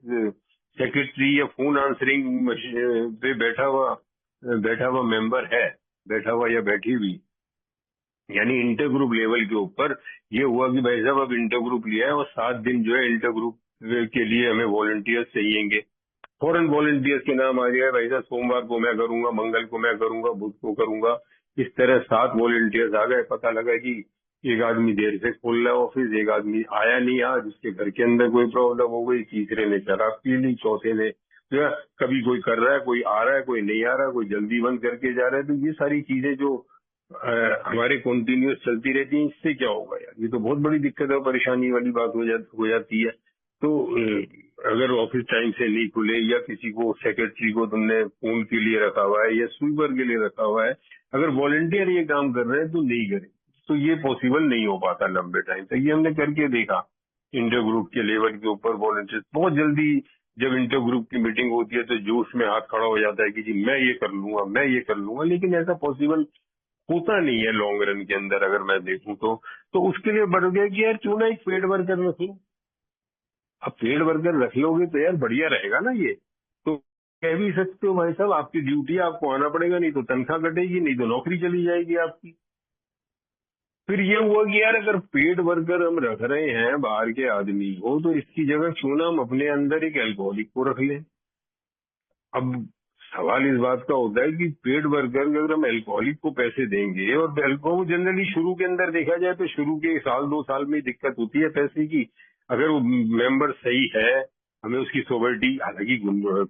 सेक्रेटरी या फोन आंसरिंग पे बैठा हुआ मेंबर है, बैठा हुआ या बैठी हुई, यानी इंटर ग्रुप लेवल के ऊपर ये हुआ कि भाई साहब अब इंटर ग्रुप लिया है और 7 दिन जो है इंटर ग्रुप के लिए हमें वॉलंटियर्स चाहिएंगे. फॉरेन वॉलंटियर्स के नाम आ गया, भाई साहब सोमवार को मैं करूंगा, मंगल को मैं करूंगा, बुध को करूंगा. इस तरह 7 वॉलंटियर्स आ गए. पता लगा कि एक आदमी देर से खोल रहा है ऑफिस, एक आदमी आया नहीं आज, उसके घर के अंदर कोई प्रॉब्लम हो गई, तीसरे ने शराब पी ली, चौथे ने जो है कभी कोई कर रहा है, कोई आ रहा है, कोई नहीं आ रहा, कोई जल्दी बंद करके जा रहा है. तो ये सारी चीजें जो हमारे कॉन्टिन्यूस चलती रहती है, इससे क्या होगा यार, ये तो बहुत बड़ी दिक्कत और परेशानी वाली बात हो जाती है. तो अगर ऑफिस टाइम से नहीं खुले, या किसी को सेक्रेटरी को तुमने फोन के लिए रखा हुआ है या स्वीपर के लिए रखा हुआ है, अगर वॉलंटियर ये काम कर रहे हैं तो नहीं करें, तो ये पॉसिबल नहीं हो पाता लंबे टाइम तक. ये हमने करके देखा इंटर ग्रुप के लेवल के ऊपर. वॉलंटियर बहुत जल्दी जब इंटर ग्रुप की मीटिंग होती है तो जोश में हाथ खड़ा हो जाता है कि जी मैं ये कर लूंगा, मैं ये कर लूंगा. लेकिन ऐसा पॉसिबल होता नहीं है लॉन्ग रन के अंदर अगर मैं देखूं तो उसके लिए बढ़ गया कि यार क्यों ना एक पेड वर्कर रख लो. अब पेड वर्कर रख लोगे तो यार बढ़िया रहेगा ना ये. तो कह भी सकते हो भाई साहब आपकी ड्यूटी है, आपको आना पड़ेगा, नहीं तो तनख्वाह कटेगी, नहीं तो नौकरी चली जाएगी आपकी। फिर ये हुआ कि यार अगर पेड वर्कर हम रख रहे हैं बाहर के आदमी को, तो इसकी जगह क्यों ना हम अपने अंदर एक अल्कोहलिक को रख लें। अब सवाल इस बात का होता है कि पेड वर्कर अगर हम अल्कोहलिक को पैसे देंगे, और अल्कोहल जनरली शुरू के अंदर देखा जाए तो शुरू के 1-2 साल में दिक्कत होती है पैसे की। अगर वो मेंबर सही है, हमें उसकी सोवर्टी, हालांकि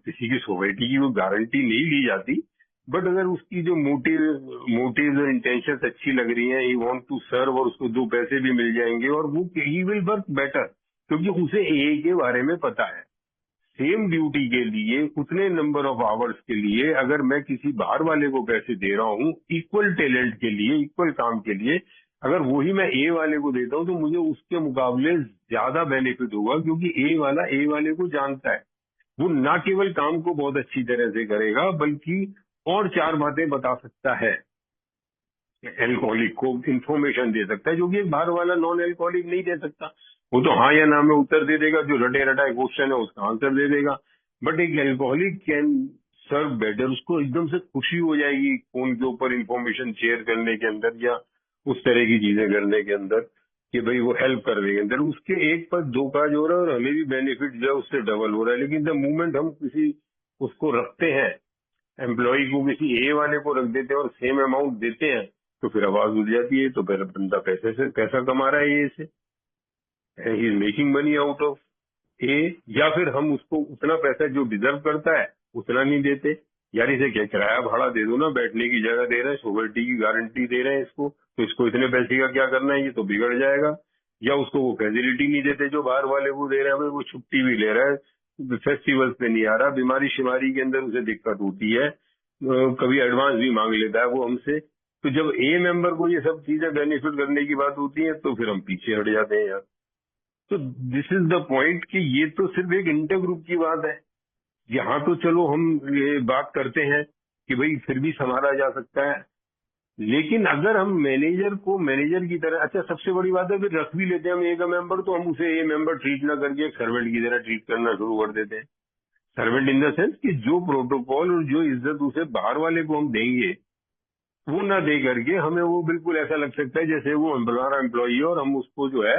किसी की सोवर्टी की वो गारंटी नहीं ली जाती, बट अगर उसकी जो मोटिव और इंटेंशन अच्छी लग रही है, ही वांट टू सर्व, और उसको 2 पैसे भी मिल जाएंगे, और वो ही विल वर्क बेटर, क्योंकि उसे ए के बारे में पता है। सेम ड्यूटी के लिए उतने नंबर ऑफ आवर्स के लिए अगर मैं किसी बाहर वाले को पैसे दे रहा हूँ इक्वल टैलेंट के लिए, इक्वल काम के लिए, अगर वही मैं ए वाले को देता हूँ तो मुझे उसके मुकाबले ज्यादा बेनिफिट होगा, क्योंकि ए वाला ए वाले को जानता है। वो ना केवल काम को बहुत अच्छी तरह से करेगा, बल्कि और 4 बातें बता सकता है, एल्कोहलिक को इंफॉर्मेशन दे सकता है, जो कि एक बाहर वाला नॉन एल्कोहलिक नहीं दे सकता। वो तो हाँ या ना में उत्तर दे देगा, जो रटे रटाए क्वेश्चन है उसका आंसर दे देगा। बट एक एल्कोहलिक कैन सर्व बेटर, उसको एकदम से खुशी हो जाएगी फोन के ऊपर इंफॉर्मेशन शेयर करने के अंदर, या उस तरह की चीजें करने के अंदर, कि भाई वो हेल्प करने के अंदर उसके 1 पर 2 काज हो रहा है, और हमें भी बेनिफिट जो है उससे डबल हो रहा है। लेकिन द मोमेंट हम किसी उसको रखते हैं, एम्प्लॉय को किसी ए वाले को रख देते हैं और सेम अमाउंट देते हैं, तो फिर आवाज उठ जाती है, तो फिर बंदा पैसे से पैसा कमा रहा है ए से, he is making money out of A. या फिर हम उसको उतना पैसा जो डिजर्व करता है उतना नहीं देते, यार इसे क्या किराया भाड़ा दे दो ना, बैठने की जगह दे रहे हैं, सोवर्टी की गारंटी दे रहे हैं इसको, तो इसको इतने पैसे का क्या करना है, ये तो बिगड़ जाएगा। या उसको वो फैसिलिटी नहीं देते जो बाहर वाले को दे रहे हैं, भाई वो छुट्टी भी ले रहा है, फेस्टिवल्स पे नहीं आ रहा, बीमारी शिमारी के अंदर उसे दिक्कत होती है, कभी एडवांस भी मांग लेता है वो हमसे। तो जब ए मेंबर को ये सब चीजें बेनिफिट करने की बात होती है तो फिर हम पीछे हट जाते हैं यार। तो दिस इज द पॉइंट कि ये तो सिर्फ एक इंटर ग्रुप की बात है। यहाँ तो चलो हम ये बात करते हैं कि भाई फिर भी संभाला जा सकता है, लेकिन अगर हम मैनेजर को मैनेजर की तरह, अच्छा सबसे बड़ी बात है फिर रख भी लेते हैं हम ए का मेंबर, तो हम उसे ए मेंबर ट्रीट ना करके एक सर्वेंट की तरह ट्रीट करना शुरू कर देते हैं। सर्वेंट इन द सेंस कि जो प्रोटोकॉल और जो इज्जत उसे बाहर वाले को हम देंगे वो ना दे करके हमें वो बिल्कुल ऐसा लग सकता है जैसे वो हमारा एम्प्लॉई है, और हम उसको जो है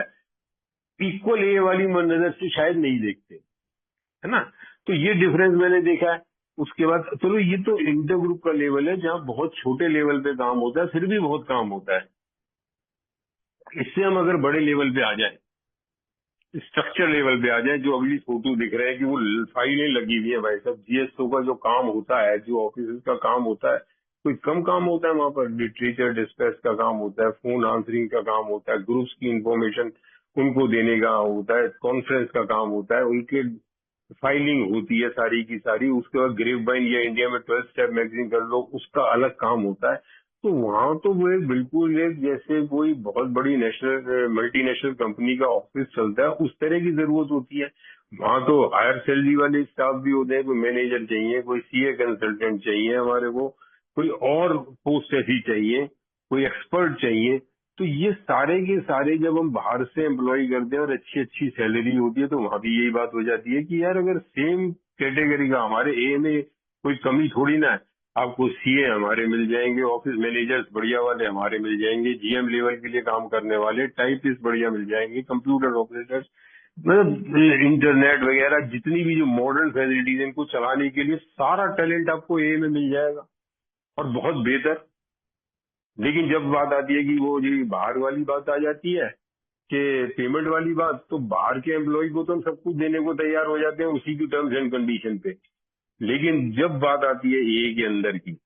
इक्वल ए वाली नजर से शायद नहीं देखते, है ना। तो ये डिफरेंस मैंने देखा है। उसके बाद चलो ये तो इंटर ग्रुप का लेवल है जहाँ बहुत छोटे लेवल पे काम होता है, फिर भी बहुत काम होता है। इससे हम अगर बड़े लेवल पे आ जाए, स्ट्रक्चर लेवल पे आ जाए, जो अगली फोटो दिख रहा है कि वो फाइलें लगी हुई है भाई साहब, जीएसओ का जो काम होता है, जो ऑफिस का काम होता है, कोई कम काम होता है वहां पर। लिटरेचर डिस्पैच का काम होता है, फोन आंसरिंग का काम होता है, ग्रुप्स की इंफॉर्मेशन उनको देने का होता है, कॉन्फ्रेंस का काम होता है, उनके फाइलिंग होती है सारी की सारी। उसके बाद ग्रेप बाइन या इंडिया में 12 स्टेप मैगजीन कर लो, उसका अलग काम होता है। तो वहां तो वो एक बिल्कुल एक जैसे कोई बहुत बड़ी नेशनल मल्टीनेशनल कंपनी का ऑफिस चलता है उस तरह की जरूरत होती है। वहां तो हायर सैलरी वाले स्टाफ भी होते हैं, कोई मैनेजर चाहिए, कोई सीए कंसल्टेंट चाहिए हमारे को, कोई और पोस्ट ऐसी चाहिए, कोई एक्सपर्ट चाहिए। तो ये सारे के सारे जब हम बाहर से एम्प्लॉय करते हैं और अच्छी अच्छी सैलरी होती है, तो वहां भी यही बात हो जाती है कि यार अगर सेम कैटेगरी का, हमारे ए में कोई कमी थोड़ी ना है, आपको सीए हमारे मिल जाएंगे, ऑफिस मैनेजर्स बढ़िया वाले हमारे मिल जाएंगे, जीएम लेवल के लिए काम करने वाले टाइपिस्ट बढ़िया मिल जाएंगे, कंप्यूटर ऑपरेटर्स, मतलब इंटरनेट वगैरह जितनी भी जो मॉडर्न फैसिलिटीज इनको चलाने के लिए सारा टैलेंट आपको ए में मिल जाएगा, और बहुत बेहतर। लेकिन जब बात आती है कि वो जी बाहर वाली बात आ जाती है कि पेमेंट वाली बात, तो बाहर के एम्प्लॉय को तो हम सब कुछ देने को तैयार हो जाते हैं उसी की टर्म्स एंड कंडीशन पे। लेकिन जब बात आती है ए के अंदर की,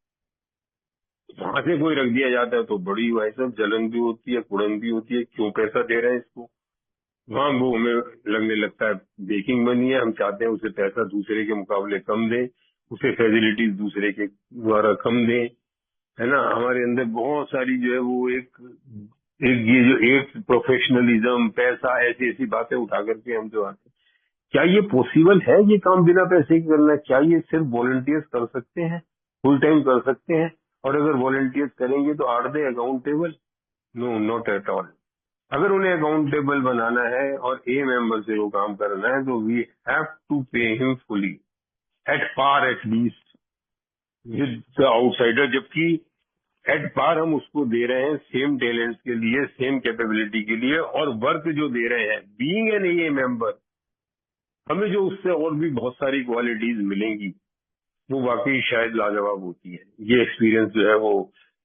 वहां से कोई रख दिया जाता है तो बड़ी भाई साहब जलन भी होती है, कुड़न भी होती है, क्यों पैसा दे रहे हैं इसको। वहां वो हमें लगने लगता है बेकिंग मनी है, हम चाहते हैं उसे पैसा दूसरे के मुकाबले कम दें, उसे फैसिलिटीज दूसरे के द्वारा कम दें, है ना। हमारे अंदर बहुत सारी जो है वो एक एक ये जो एक प्रोफेशनलिज्म, पैसा, ऐसी ऐसी बातें उठा करके हम जो आते हैं। क्या ये पॉसिबल है ये काम बिना पैसे के करना? क्या ये सिर्फ वॉलंटियर्स कर सकते हैं, फुल टाइम कर सकते हैं? और अगर वॉलंटियर्स करेंगे तो are they accountable? No, not at all. अगर उन्हें अकाउंटेबल बनाना है और ए मेंबर से वो काम करना है तो we have to pay him fully. At par at least with the outsider, जबकि एट पार हम उसको दे रहे हैं सेम टैलेंट्स के लिए, सेम कैपेबिलिटी के लिए, और वर्क जो दे रहे हैं बीइंग एन ए मेंबर, हमें जो उससे और भी बहुत सारी क्वालिटीज मिलेंगी वो वाकई शायद लाजवाब होती है। ये एक्सपीरियंस जो है वो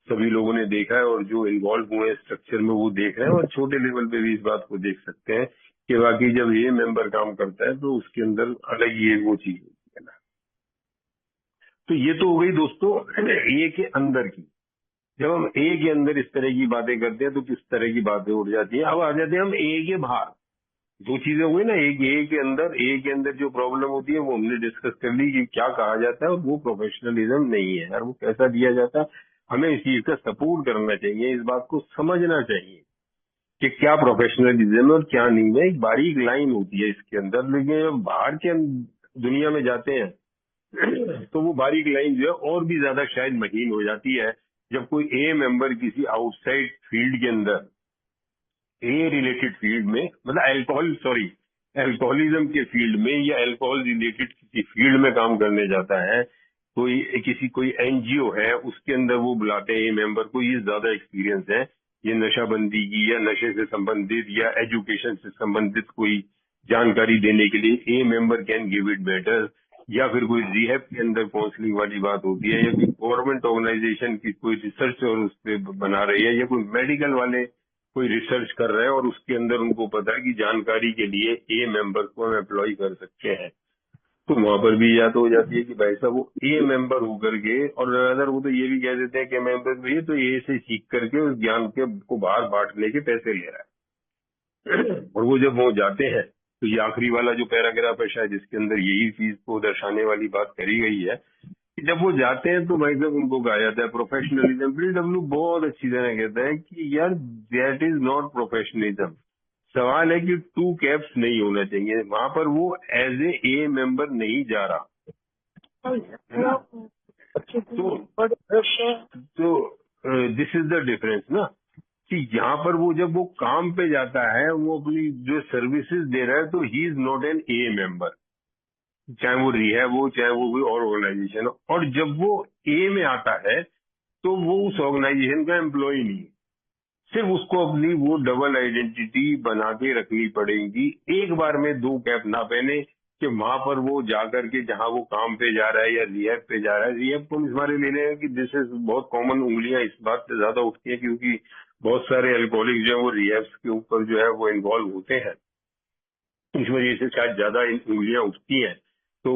सभी लोगों ने देखा है, और जो इन्वॉल्व हुए स्ट्रक्चर में वो देख रहे हैं, और छोटे लेवल पे भी इस बात को देख सकते हैं कि वाकई जब ये मेंबर काम करता है तो उसके अंदर अलग ही एक वो चीज होती है ना। तो ये तो हो गई दोस्तों ए के अंदर की। जब हम ए के अंदर इस तरह की बातें करते हैं तो किस तरह की बातें उठ जाती हैं। अब आ जाते हैं हम ए के बाहर। दो चीजें हुई ना, एक ए के अंदर जो प्रॉब्लम होती है वो हमने डिस्कस कर ली कि क्या कहा जाता है, और वो प्रोफेशनलिज्म नहीं है, और वो कैसा दिया जाता है। हमें इस चीज का सपोर्ट करना चाहिए, इस बात को समझना चाहिए कि क्या प्रोफेशनलिज्म है और क्या नहीं है। एक बारीक लाइन होती है इसके अंदर, लेकिन जब बाहर के दुनिया में जाते हैं तो वो बारीक लाइन जो है और भी ज्यादा शायद महीन हो जाती है। जब कोई ए मेंबर किसी आउटसाइड फील्ड के अंदर, ए रिलेटेड फील्ड में, मतलब अल्कोहलिज्म के फील्ड में या अल्कोहल रिलेटेड किसी फील्ड में काम करने जाता है, कोई एनजीओ है उसके अंदर वो बुलाते हैं ए मेंबर को, ये ज्यादा एक्सपीरियंस है, ये नशाबंदी की या नशे से संबंधित या एजुकेशन से संबंधित कोई जानकारी देने के लिए ए member can give it better, या फिर कोई रिहैब के अंदर काउंसलिंग वाली बात होती है, या कोई गवर्नमेंट ऑर्गेनाइजेशन की कोई रिसर्च और उस पर बना रही है, या कोई मेडिकल वाले कोई रिसर्च कर रहे हैं और उसके अंदर उनको पता है कि जानकारी के लिए ए मेंबर को हम एम्प्लॉय कर सकते हैं, तो वहां पर भी या तो हो जाती है कि भाई साहब वो ए मेंबर होकर के, और अगर वो तो ये भी कह देते हैं कि मेंबर भी है तो ए से सीख करके उस ज्ञान के को बाहर बांटने के पैसे ले रहा है। और वो जब वो जाते हैं तो ये आखिरी वाला जो पैराग्राफ है शायद इसके अंदर यही चीज को दर्शाने वाली बात करी गई है कि जब वो जाते हैं तो भाई साहब उनको कहा जाता है प्रोफेशनलिज्म। फिर डब्ल्यू बहुत अच्छी तरह कहते हैं कि यार दैट इज नॉट प्रोफेशनलिज्म। सवाल है कि टू कैप्स नहीं होना चाहिए वहां पर, वो एज ए मेंबर नहीं जा रहा है ना। तो दिस इज द डिफरेंस ना, कि यहाँ पर वो जब वो काम पे जाता है, वो अपनी जो सर्विसेज दे रहा है, तो he is not an a member, चाहे वो रिहैब हो चाहे वो कोई और ऑर्गेनाइजेशन हो। और जब वो ए में आता है तो वो उस ऑर्गेनाइजेशन का एम्प्लॉय नहीं है, सिर्फ उसको अपनी वो डबल आइडेंटिटी बना के रखनी पड़ेगी। एक बार में दो कैप ना पहने कि वहां पर वो जाकर के जहां वो काम पे जा रहा है या रिहैब पे जा रहा है। रिहैब को हम इस बारे ले लें कि दिस इज बहुत कॉमन, उंगलियां इस बात से ज्यादा उठती है क्योंकि बहुत सारे अल्कोहलिक जो है वो रिहैब्स के ऊपर जो है वो इन्वॉल्व होते हैं, इस वजह से शायद ज्यादा उंगलियां उठती हैं। तो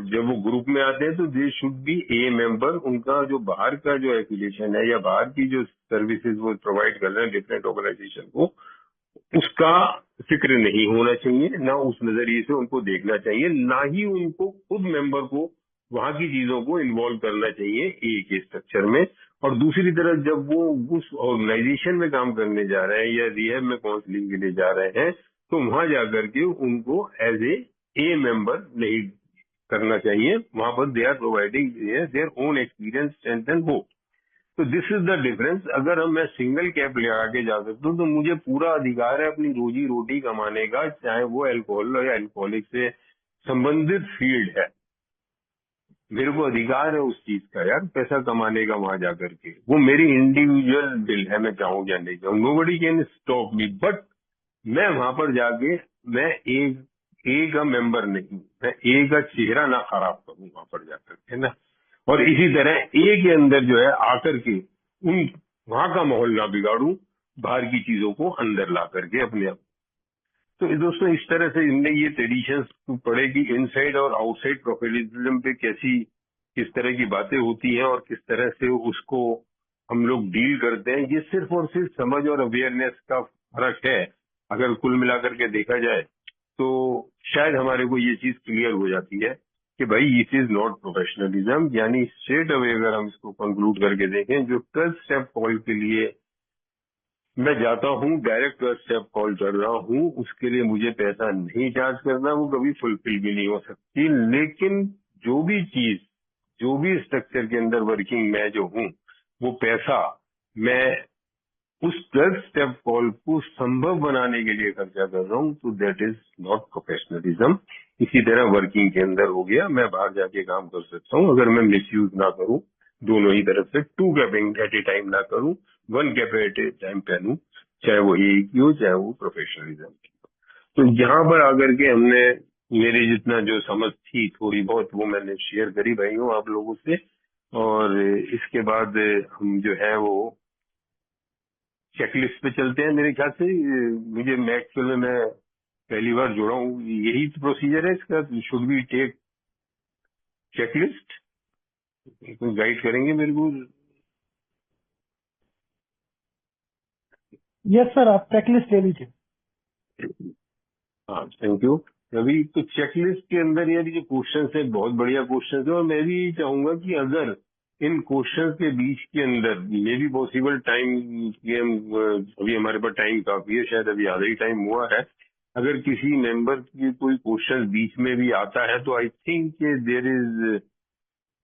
जब वो ग्रुप में आते हैं तो दे शुड बी ए मेंबर। उनका जो बाहर का जो एफिलिएशन है या बाहर की जो सर्विसेज वो प्रोवाइड कर रहे हैं डिफरेंट ऑर्गेनाइजेशन को, उसका फिक्र नहीं होना चाहिए, ना उस नजरिए से उनको देखना चाहिए, ना ही उनको खुद मेंबर को वहां की चीजों को इन्वॉल्व करना चाहिए ए के स्ट्रक्चर में। और दूसरी तरफ जब वो उस ऑर्गेनाइजेशन में काम करने जा रहे हैं या रिहैब में काउंसलिंग के लिए जा रहे हैं तो वहां जाकर के उनको एज ए मेंबर नहीं करना चाहिए। वहां पर they are providing their own experience, strength and hope. तो दिस इज द डिफरेंस। अगर हम मैं सिंगल कैप लगा के जा सकता हूँ तो मुझे पूरा अधिकार है अपनी रोजी रोटी कमाने का, चाहे वो अल्कोहल या अल्कोहलिक से संबंधित फील्ड है। मेरे को अधिकार है उस चीज का यार, पैसा कमाने का वहां जाकर के। वो मेरी इंडिविजुअल दिल है, मैं चाहूँ या नहीं चाहूँ, nobody can stop me. But मैं वहां पर जाके मैं ए का मेंबर नहीं, मैं ए का चेहरा ना खराब करूं वहां पर जाकर के ना। और इसी तरह ए के अंदर जो है आकर के उन वहां का माहौल ना बिगाड़ूं, बाहर की चीजों को अंदर ला करके अपने आप। तो ये दोस्तों इस तरह से इनने ये ट्रेडिशंस पढ़े कि इनसाइड और आउटसाइड प्रोफेशनलिज्म पे कैसी किस तरह की बातें होती हैं और किस तरह से उसको हम लोग डील करते हैं। ये सिर्फ और सिर्फ समझ और अवेयरनेस का फर्क है। अगर कुल मिलाकर के देखा जाए तो शायद हमारे को ये चीज क्लियर हो जाती है कि भाई इट इज नॉट प्रोफेशनलिज्म। यानी स्ट्रेट अवे अगर हम इसको कंक्लूड करके देखें, जो 12 स्टेप कॉल के लिए मैं जाता हूँ, डायरेक्ट 12 स्टेप कॉल कर रहा हूँ, उसके लिए मुझे पैसा नहीं चार्ज करना, वो कभी फुलफिल भी नहीं हो सकती। लेकिन जो भी चीज, जो भी स्ट्रक्चर के अंदर वर्किंग मैं जो हूँ, वो पैसा मैं उस 12 स्टेप कॉल को संभव बनाने के लिए खर्चा कर रहा हूँ, तो दैट इज नॉट प्रोफेशनलिज्म। इसी तरह वर्किंग के अंदर हो गया, मैं बाहर जाके काम कर सकता हूँ अगर मैं मिसयूज ना करूँ दोनों ही तरफ से, 2 कैपिंग एट ए टाइम ना करूँ, 1 कैप एट ए टाइम पहनूं, चाहे वो ए की हो चाहे वो प्रोफेशनलिज्म की। तो यहाँ पर आकर के हमने, मेरी जितना जो समझ थी थोड़ी बहुत वो मैंने शेयर करी भाई हूँ आप लोगों से। और इसके बाद हम जो है वो चेकलिस्ट पे चलते हैं। मेरे ख्याल से मुझे मैं एक्चुअल में मैं पहली बार जुड़ा हूँ, यही प्रोसीजर है इसका, शुड बी टेक चेकलिस्ट? कोई गाइड करेंगे मेरे को? यस सर, आप चेकलिस्ट ले लीजिए। हाँ, थैंक यू। अभी तो चेकलिस्ट के अंदर यार ये क्वेश्चन है, बहुत बढ़िया क्वेश्चन है, और मैं भी यही चाहूंगा कि अगर इन क्वेश्चन के बीच के अंदर मे भी पॉसिबल टाइम के अभी हमारे पास टाइम काफी है, शायद अभी आधा ही टाइम हुआ है, अगर किसी मेंबर की कोई क्वेश्चन बीच में भी आता है तो आई थिंक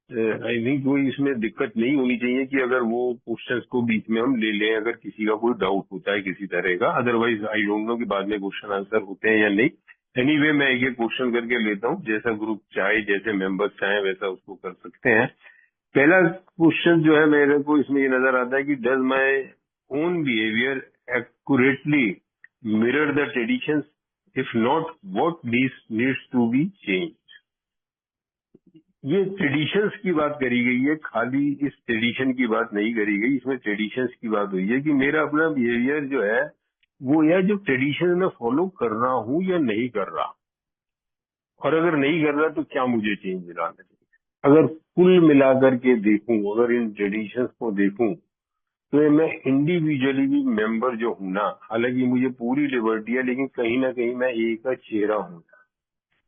आई थिंक कोई इसमें दिक्कत नहीं होनी चाहिए कि अगर वो क्वेश्चंस को बीच में हम ले लें, अगर किसी का कोई डाउट होता है किसी तरह का। अदरवाइज आई डोंट नो कि बाद में क्वेश्चन आंसर होते हैं या नहीं। एनीवे मैं एक एक क्वेश्चन करके लेता हूँ, जैसा ग्रुप चाहे जैसे मेंबर्स चाहे वैसा उसको कर सकते हैं। पहला क्वेश्चन जो है मेरे को इसमें ये नजर आता है कि does my own behaviour accurately mirror the traditions, if not what this needs to be change. ये ट्रेडिशंस की बात करी गई है, खाली इस ट्रेडिशन की बात नहीं करी गई, इसमें ट्रेडिशंस की बात हुई है कि मेरा अपना बिहेवियर जो है वो यह जो ट्रेडिशन में फॉलो कर रहा हूँ या नहीं कर रहा, और अगर नहीं कर रहा तो क्या मुझे चेंज लाना चाहिए। अगर कुल मिलाकर के देखूं, अगर इन ट्रेडिशंस को देखूं, तो ये मैं इंडिविजुअली भी मेंबर जो हूं ना, हालांकि मुझे पूरी लिबर्टी है, लेकिन कहीं ना कहीं मैं एक का चेहरा हूं।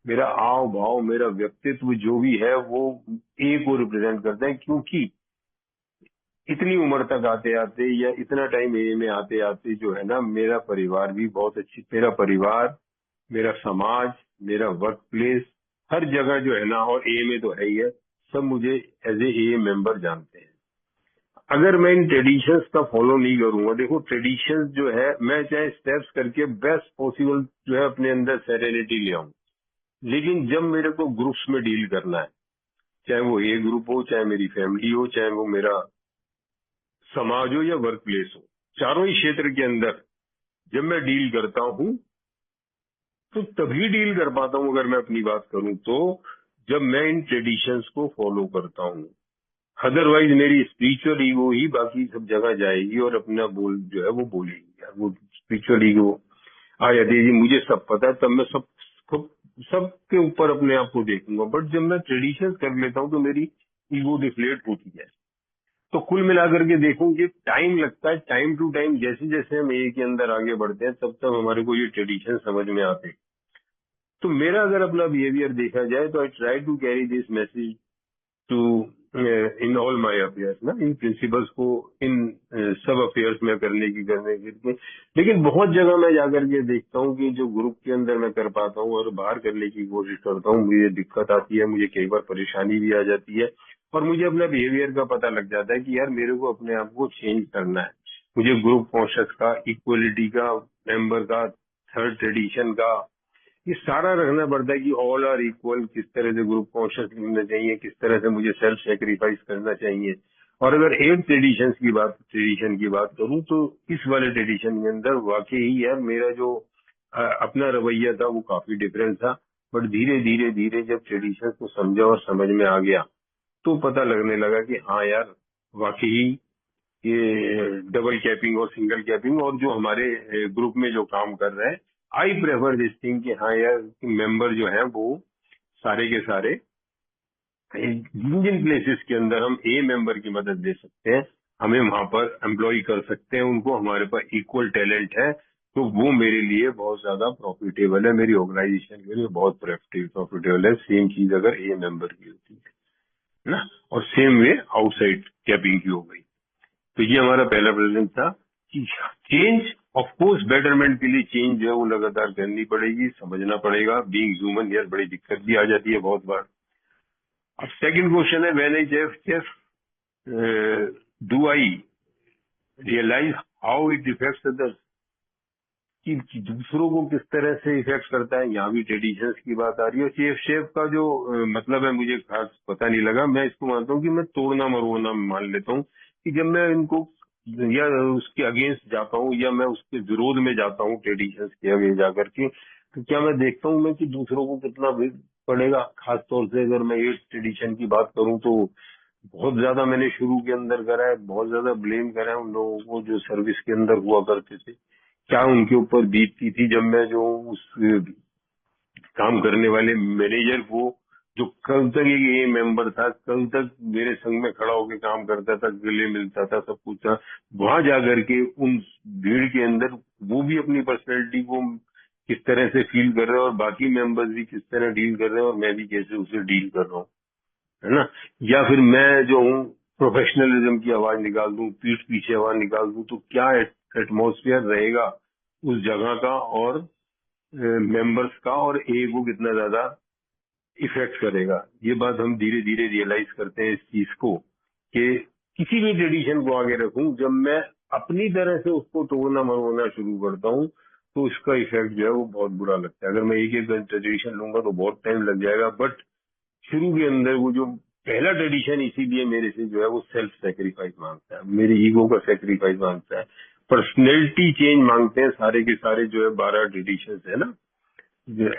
मेरा हाव भाव, मेरा व्यक्तित्व जो भी है वो ए को रिप्रेजेंट करता है, क्योंकि इतनी उम्र तक आते आते या इतना टाइम ए में आते आते जो है ना, मेरा परिवार भी बहुत अच्छी, मेरा परिवार, मेरा समाज, मेरा वर्क प्लेस, हर जगह जो है ना, और ए में तो है ही है, सब मुझे एज ए मेंबर जानते हैं। अगर मैं इन ट्रेडिशंस का फॉलो नहीं करूंगा, देखो ट्रेडिशंस जो है मैं चाहे स्टेप्स करके बेस्ट पॉसिबल जो है अपने अंदर सेरेनिटी ले आऊं, लेकिन जब मेरे को ग्रुप्स में डील करना है, चाहे वो ए ग्रुप हो, चाहे मेरी फैमिली हो, चाहे वो मेरा समाज हो या वर्क प्लेस हो, चारों ही क्षेत्र के अंदर जब मैं डील करता हूं तो तभी डील कर पाता हूं, अगर मैं अपनी बात करूं तो, जब मैं इन ट्रेडिशंस को फॉलो करता हूं। अदरवाइज मेरी स्पिरिचुअल ईगो ही बाकी सब जगह जाएगी और अपना बोल जो है वो बोलेगी, यार वो स्पिरिचुअल ईगो आ जाती है जी, मुझे सब पता है, तब मैं सबके ऊपर अपने आप को देखूंगा। बट जब मैं ट्रेडिशन कर लेता हूँ तो मेरी ईगो डिफ्लेट होती है। तो कुल मिलाकर के देखूं कि टाइम लगता है, टाइम टू टाइम जैसे जैसे हम ए के अंदर आगे बढ़ते हैं तब तक हमारे को ये ट्रेडिशन समझ में आते हैं। तो मेरा अगर अपना बिहेवियर देखा जाए तो I try to carry this message to in all my affairs ना, इन प्रिंसिपल्स को इन सब अफेयर्स में करने के। लेकिन बहुत जगह मैं जाकर के देखता हूँ कि जो ग्रुप के अंदर मैं कर पाता हूँ और बाहर करने की कोशिश करता हूँ, मुझे दिक्कत आती है, मुझे कई बार परेशानी भी आ जाती है, और मुझे अपना बिहेवियर का पता लग जाता है कि यार मेरे को अपने आप को चेंज करना है। मुझे ग्रुप कॉन्शियस का, इक्वलिटी का, मेंबर का, थर्ड ट्रेडिशन का, ये सारा रखना पड़ता है कि ऑल आर इक्वल, किस तरह से ग्रुप कॉन्शियस होना चाहिए, किस तरह से मुझे सेल्फ सेक्रीफाइस करना चाहिए। और अगर एक ट्रेडिशन की बात करूं तो इस वाले ट्रेडिशन के अंदर वाकई ही यार मेरा जो अपना रवैया था वो काफी डिफरेंट था। बट धीरे धीरे धीरे जब ट्रेडिशन को समझा और समझ में आ गया तो पता लगने लगा कि हाँ यार वाकई ये डबल कैपिंग और सिंगल कैपिंग और जो हमारे ग्रुप में जो काम कर रहे हैं, आई प्रेफर दिस थिंग कि हाँ यार मेंबर जो है वो सारे के सारे जिन जिन प्लेसेस के अंदर हम ए मेंबर की मदद दे सकते हैं, हमें वहां पर एम्प्लॉय कर सकते हैं उनको, हमारे पास इक्वल टैलेंट है, तो वो मेरे लिए बहुत ज्यादा प्रॉफिटेबल है, मेरी ऑर्गेनाइजेशन के लिए बहुत प्रॉफिटेबल है। सेम चीज अगर ए मेंबर की होती है ना, और सेम वे आउटसाइड कैपिंग की हो गई। तो ये हमारा पहला प्रेजेंट था कि चेंज, ऑफ कोर्स बेटरमेंट के लिए चेंज जो है वो लगातार करनी पड़ेगी, समझना पड़ेगा। बीइंग ह्यूमन यार बड़ी दिक्कत भी आ जाती है बहुत बार। अब सेकंड क्वेश्चन है, when I chef do I realise how it affects others, कि दूसरों को किस तरह से इफेक्ट करता है। यहाँ भी ट्रेडिशंस की बात आ रही है। और शेफ का जो मतलब है मुझे खास पता नहीं लगा। मैं इसको मानता हूँ कि मैं तोड़ना मरोड़ना मान लेता हूँ कि जब मैं इनको या उसके अगेंस्ट जाता हूँ या मैं उसके विरोध में जाता हूँ ट्रेडिशंस के आगे जाकर के, तो क्या मैं देखता हूँ मैं कि दूसरों को कितना पड़ेगा। खास तौर से अगर मैं ये ट्रेडिशन की बात करूँ तो बहुत ज्यादा मैंने शुरू के अंदर करा है, बहुत ज्यादा ब्लेम करा है उन लोगों को जो सर्विस के अंदर हुआ करते थे। क्या उनके ऊपर बीतती थी जब मैं जो उस काम करने वाले मैनेजर को, जो कल तक एक ये मेंबर था, कल तक मेरे संग में खड़ा होकर काम करता था, गले मिलता था, सब कुछ था, वहां जाकर के उन भीड़ के अंदर वो भी अपनी पर्सनैलिटी को किस तरह से फील कर रहे हैं और बाकी मेंबर्स भी किस तरह डील कर रहे हैं और मैं भी कैसे उसे डील कर रहा हूँ, है ना। या फिर मैं जो हूँ प्रोफेशनलिज्म की आवाज निकाल दूं, पीठ पीछे आवाज निकाल दूं, तो क्या एटमॉस्फेयर रहेगा उस जगह का और मेंबर्स का, और ए को कितना ज्यादा इफेक्ट करेगा। ये बात हम धीरे धीरे रियलाइज करते हैं इस चीज को, कि किसी भी ट्रेडिशन को आगे रखूं, जब मैं अपनी तरह से उसको तोड़ना मरोड़ना शुरू करता हूं तो इसका इफेक्ट जो है वो बहुत बुरा लगता है। अगर मैं एक एक ट्रेडिशन लूंगा तो बहुत टाइम लग जाएगा, बट शुरू के अंदर वो जो पहला ट्रेडिशन इसीलिए मेरे से जो है वो सेल्फ सेक्रीफाइस मांगता है, मेरे ईगो का सेक्रीफाइस मांगता है, पर्सनैलिटी चेंज मांगते हैं सारे के सारे जो है 12 ट्रेडिशन है ना।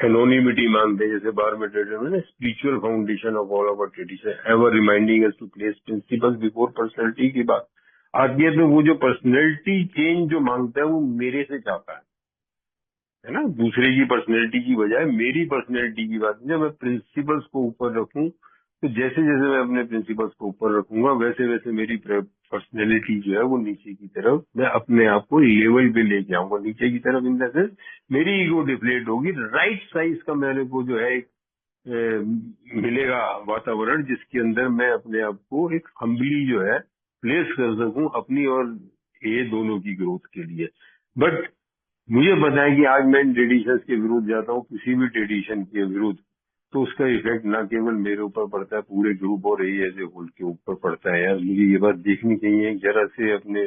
एनोनिमिटी मांगते हैं, जैसे बार में ट्रेडिशन है ना, spiritual foundation of all our tradition ever reminding us to place principles before personality की बात आती है। तो वो जो पर्सनैलिटी चेंज जो मांगता है वो मेरे से चाहता है ना, दूसरे की पर्सनैलिटी की बजाय मेरी पर्सनैलिटी की बात। जब मैं प्रिंसिपल्स को ऊपर रखूं तो जैसे जैसे मैं अपने प्रिंसिपल्स को ऊपर रखूंगा वैसे वैसे मेरी पर्सनैलिटी जो है वो नीचे की तरफ, मैं अपने आप को लेवल पे लेके आऊंगा नीचे की तरफ। इन द सेंस मेरी ईगो डिफ्लेट होगी, राइट साइज का मेरे को जो है एक मिलेगा वातावरण जिसके अंदर मैं अपने आप को एक हम्बली जो है प्लेस कर सकूं अपनी और ये दोनों की ग्रोथ के लिए। बट मुझे पता है कि आज मैं इन ट्रेडिशंस के विरुद्ध जाता हूँ, किसी भी ट्रेडिशन के विरुद्ध, तो उसका इफेक्ट ना केवल मेरे ऊपर पड़ता है, पूरे ग्रुप और एज ए होल के ऊपर पड़ता है। यार मुझे ये बात देखनी चाहिए जरा से अपने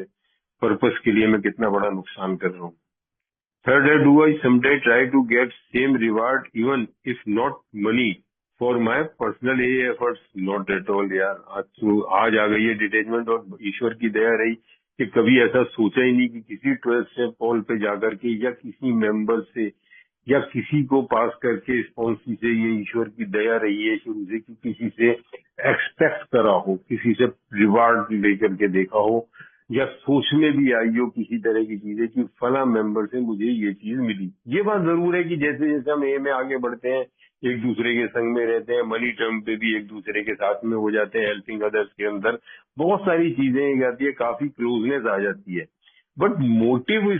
पर्पस के लिए मैं कितना बड़ा नुकसान कर रहा हूँ। थर्ड है, do I sometime try to get same reward even if not money for my personal efforts. Not at all यार, आज आ गई है डिटैचमेंट, और ईश्वर की दया रही कि कभी ऐसा सोचा ही नहीं कि किसी 12 स्टेप पॉल पे जाकर के या किसी मेंबर से या किसी को पास करके स्पॉन्सी से, ये ईश्वर की दया रही है शुरू से कि किसी से एक्सपेक्ट करा हो, किसी से रिवार्ड लेकर के देखा हो या सोच में भी आई हो किसी तरह की चीजें कि फला मेंबर से मुझे ये चीज मिली। ये बात जरूर है कि जैसे जैसे हम ए में आगे बढ़ते हैं, एक दूसरे के संग में रहते हैं, मनी टर्म पे भी एक दूसरे के साथ में हो जाते हैं, हेल्पिंग अदर्स के अंदर बहुत सारी चीजें आती है, काफी क्लोजनेस आ जाती है। बट मोटिव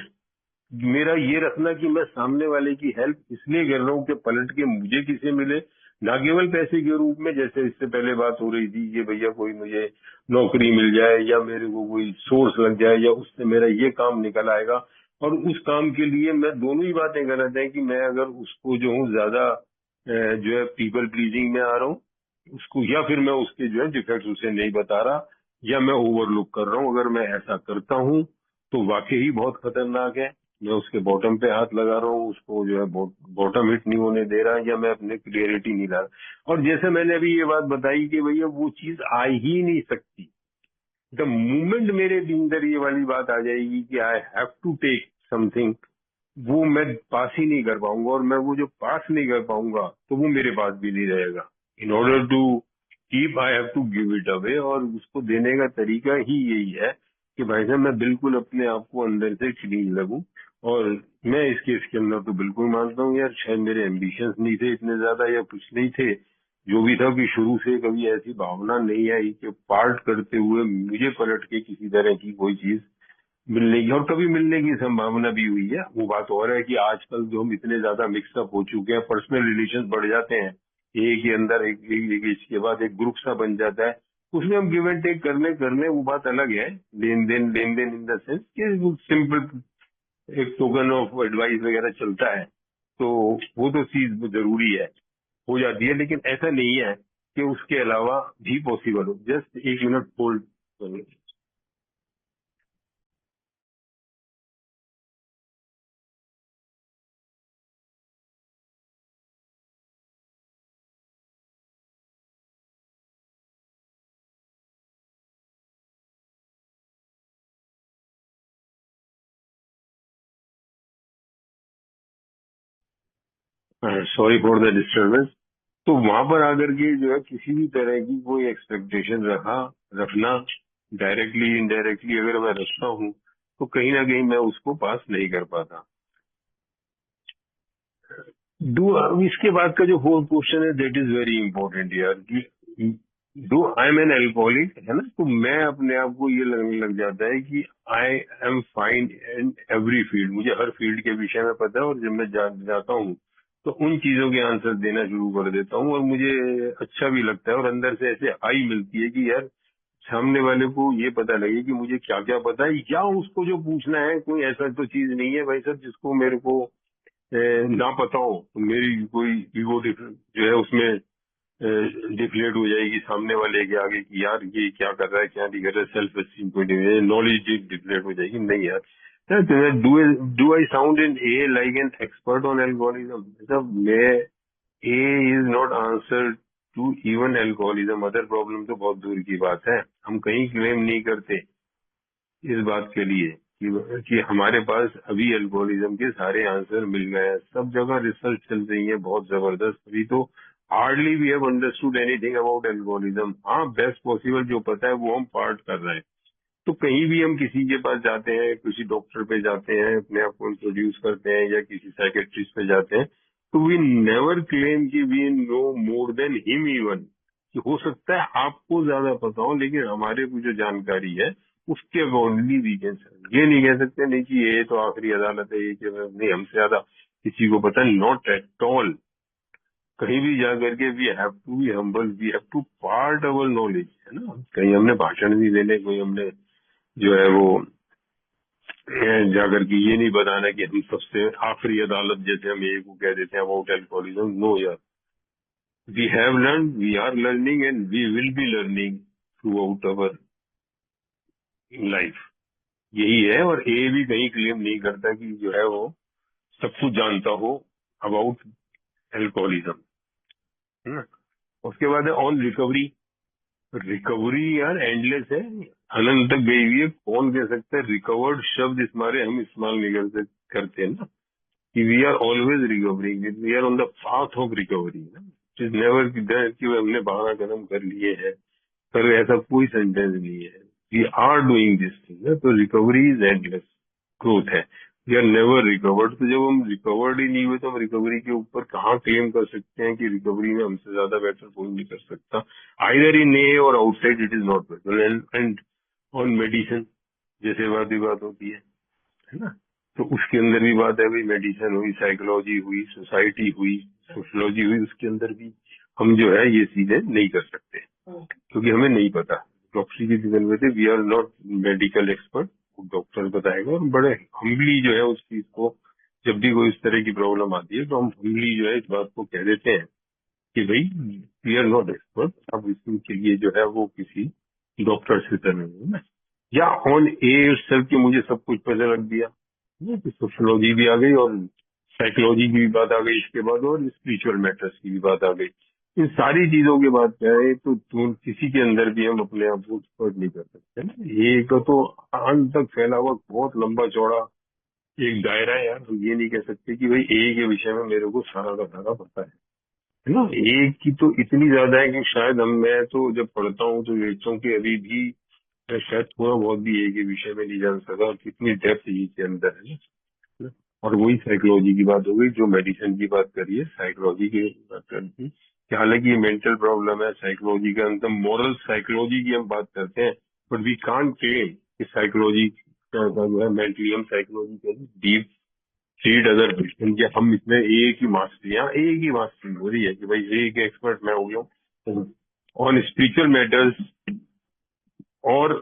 मेरा ये रखना कि मैं सामने वाले की हेल्प इसलिए कर रहा हूँ कि पलट के मुझे किसी मिले, ना केवल पैसे के रूप में, जैसे इससे पहले बात हो रही थी कि भैया कोई मुझे नौकरी मिल जाए या मेरे को कोई सोर्स लग जाए या उससे मेरा ये काम निकल आएगा। और उस काम के लिए मैं दोनों ही बातें गलत है कि मैं अगर उसको जो हूँ ज्यादा जो है पीपल प्लीजिंग में आ रहा हूँ उसको, या फिर मैं उसके जो है डिफेक्ट्स उसे नहीं बता रहा या मैं ओवरलुक कर रहा हूँ। अगर मैं ऐसा करता हूँ तो वाकई ही बहुत खतरनाक है। मैं उसके बॉटम पे हाथ लगा रहा हूँ, उसको जो है बॉटम हिट नहीं होने दे रहा, या मैं अपने क्लियरिटी नहीं ला रहा। और जैसे मैंने अभी ये बात बताई कि भैया वो चीज आ ही नहीं सकती, द मोमेंट मेरे अंदर ये वाली बात आ जाएगी कि I have to take something, वो मैं पास ही नहीं कर पाऊंगा। और मैं वो जो पास नहीं कर पाऊंगा तो वो मेरे पास भी नहीं रहेगा। In order to keep I have to give it away, और उसको देने का तरीका ही यही है कि भाई साहब मैं बिल्कुल अपने आप को अंदर से क्लीन लगूं। और मैं इस केस के अंदर तो बिल्कुल मानता हूँ यार, शायद मेरे एम्बिशंस नहीं थे इतने ज्यादा या कुछ नहीं थे, जो भी था कि शुरू से कभी ऐसी भावना नहीं आई कि पार्ट करते हुए मुझे पलट के किसी तरह की कोई चीज मिलने की, और कभी मिलने की संभावना भी हुई है। वो बात और है कि आजकल जो हम इतने ज्यादा मिक्सअप हो चुके हैं, पर्सनल रिलेशन बढ़ जाते हैं, एक के अंदर एक इसके बाद एक ग्रुप सा बन जाता है, उसमें हम गिव एंड टेक करने वो बात अलग है। लेन देन इन द सेंस कि सिंपल एक टोकन ऑफ एडवाइस वगैरह चलता है, तो वो तो चीज जरूरी है, हो जाती है। लेकिन ऐसा नहीं है कि उसके अलावा भी पॉसिबल हो। जस्ट एक मिनट होल्ड करो। Sorry for the disturbance. तो वहां पर आकर के जो है किसी भी तरह की कोई एक्सपेक्टेशन रखना डायरेक्टली इनडायरेक्टली अगर मैं रखता हूँ तो कहीं ना कहीं मैं उसको पास नहीं कर पाता। इसके बाद का जो फोर्थ क्वेश्चन है दैट इज वेरी इंपॉर्टेंट यार कि do I am N alcoholic, है ना। तो मैं अपने आप को ये लगने लग जाता है कि I am fine in every field, मुझे हर फील्ड के विषय में पता है और जब मैं जाता हूँ तो उन चीजों के आंसर देना शुरू कर देता हूँ और मुझे अच्छा भी लगता है और अंदर से ऐसे हाई मिलती है कि यार सामने वाले को ये पता लगे कि मुझे क्या क्या पता है, या उसको जो पूछना है कोई ऐसा तो चीज नहीं है भाई साहब जिसको मेरे को ना पता हो, तो मेरी कोई ईगो जो है उसमें डिफ्लेट हो जाएगी सामने वाले के आगे कि यार ये क्या कर रहा है क्या नहीं कर रहा है, सेल्फ एस्टीम को नॉलेज डिफ्लेट हो जाएगी। नहीं यार, do I sound in a like an expert on alcoholism? मतलब मैं A is not answer to even alcoholism, other problem तो बहुत दूर की बात है। हम कहीं क्लेम नहीं करते इस बात के लिए कि हमारे पास अभी एल्कोहलिज्म के सारे आंसर मिल गए हैं। सब जगह रिसर्च चल रही है बहुत जबरदस्त, अभी तो hardly we have understood anything about alcoholism. हाँ, बेस्ट पॉसिबल जो पता है वो हम पार्ट कर रहे हैं। तो कहीं भी हम किसी के पास जाते हैं, किसी डॉक्टर पे जाते हैं, अपने आप को इंट्रोड्यूस करते हैं या किसी साइकेट्रिस्ट पे जाते हैं, तो वी नेवर क्लेम कि we know more than him even. कि हो सकता है आपको ज्यादा पता हो लेकिन हमारे को जो जानकारी है उसके अकॉर्डिंगली वी कैन सर्व। ये नहीं कह सकते नहीं कि ये तो आखिरी अदालत है, ये कि नहीं हमसे ज्यादा किसी को पता, नॉट एट ऑल। कहीं भी जा करके we have to be humble, we have to part our knowledge, है ना। कहीं हमने भाषण नहीं देने, कोई हमने जो है वो जाकर के ये नहीं बताना कि हम सबसे आखिरी अदालत जैसे हम ये को कह देते हैं अबाउट एल्कोहलिज्म। नो यार, we have learn, we are learning and we will be learning throughout our life. यही है। और ए भी कहीं क्लेम नहीं करता कि जो है वो सब कुछ जानता हो अबाउट एल्कोहलिज्म, है ना। उसके बाद है ऑन रिकवरी। रिकवरी यार एंडलेस है, अनंत तक गई हुई है। कौन कह सकता है रिकवर्ड शब्द इस मारे हम इस्तेमाल नहीं करते हैं ना, कि we are always recovering, we are on the path of recovery. It is never कि हमने 12 कदम कर लिए हैं, पर ऐसा कोई सेंटेंस नहीं है। We are doing this thing. तो रिकवरी इज एंडलेस ग्रोथ है, वी आर नेवर रिकवर्ड। तो जब हम रिकवर्ड ही नहीं हुए तो हम रिकवरी के ऊपर कहाँ क्लेम कर सकते हैं कि रिकवरी में हमसे ज्यादा बेटर कोई नहीं कर सकता। आइदर इन ए और outside it is not better. And on medicine जैसे बात भी बात होती है ना। तो उसके अंदर भी बात है भाई, मेडिसिन हुई, साइकोलॉजी हुई, सोसाइटी हुई, सोशोलॉजी हुई, उसके अंदर भी हम जो है ये चीजें नहीं कर सकते क्योंकि हमें नहीं पता। डॉक्टरी की जिम्मे में थे, we are not medical expert, doctor बताएगा। और बड़े हम्बली जो है उस चीज को, जब भी कोई इस तरह की प्रॉब्लम आती है तो हम हम्बली जो है इस बात को कह देते हैं कि भाई वी आर नॉट एक्सपर्ट, अब इसके लिए जो है वो किसी डॉक्टर से करना है ना। या ऑन ए सेल्फ की मुझे सब कुछ पता लग दिया, सोशोलॉजी भी आ गई और साइकोलॉजी की भी बात आ गई इसके बाद, और स्पिरिचुअल मैटर्स की भी बात आ गई। इन सारी चीजों के बाद क्या है, तो किसी के अंदर भी हम अपने आप को एक्सपर्ट नहीं कर सकते ना। ये एक तो अंत तक फैला हुआ बहुत लंबा चौड़ा एक दायरा है यार। हम ये नहीं कह सकते कि भाई ए के विषय में मेरे को सारा का सारा पता है ना। एक की तो इतनी ज्यादा है कि शायद मैं तो जब पढ़ता हूँ तो देखता हूँ कि अभी भी मैं शायद थोड़ा बहुत भी ए के विषय में नहीं जान सका, कितनी डेप्थ ये के अंदर है ना। और वही साइकोलॉजी की बात हो गई, जो मेडिसिन की बात करिए, साइकोलॉजी की बात करिए कि हालांकि ये मेंटल प्रॉब्लम है, साइकोलॉजी का अंदर मॉरल साइकोलॉजी की हम बात करते हैं, बट वी कांट क्लेम कि साइकोलॉजी का जो है मेंटली हम साइकोलॉजी के डीप ट्रीट अदर पेशेंट, या हम इसमें ए की मास्टरी, यहाँ ए की मास्टरी हो रही है कि भाई ए के एक्सपर्ट मैं हो गया हूँ ऑन स्पिरिचुअल मैटर्स और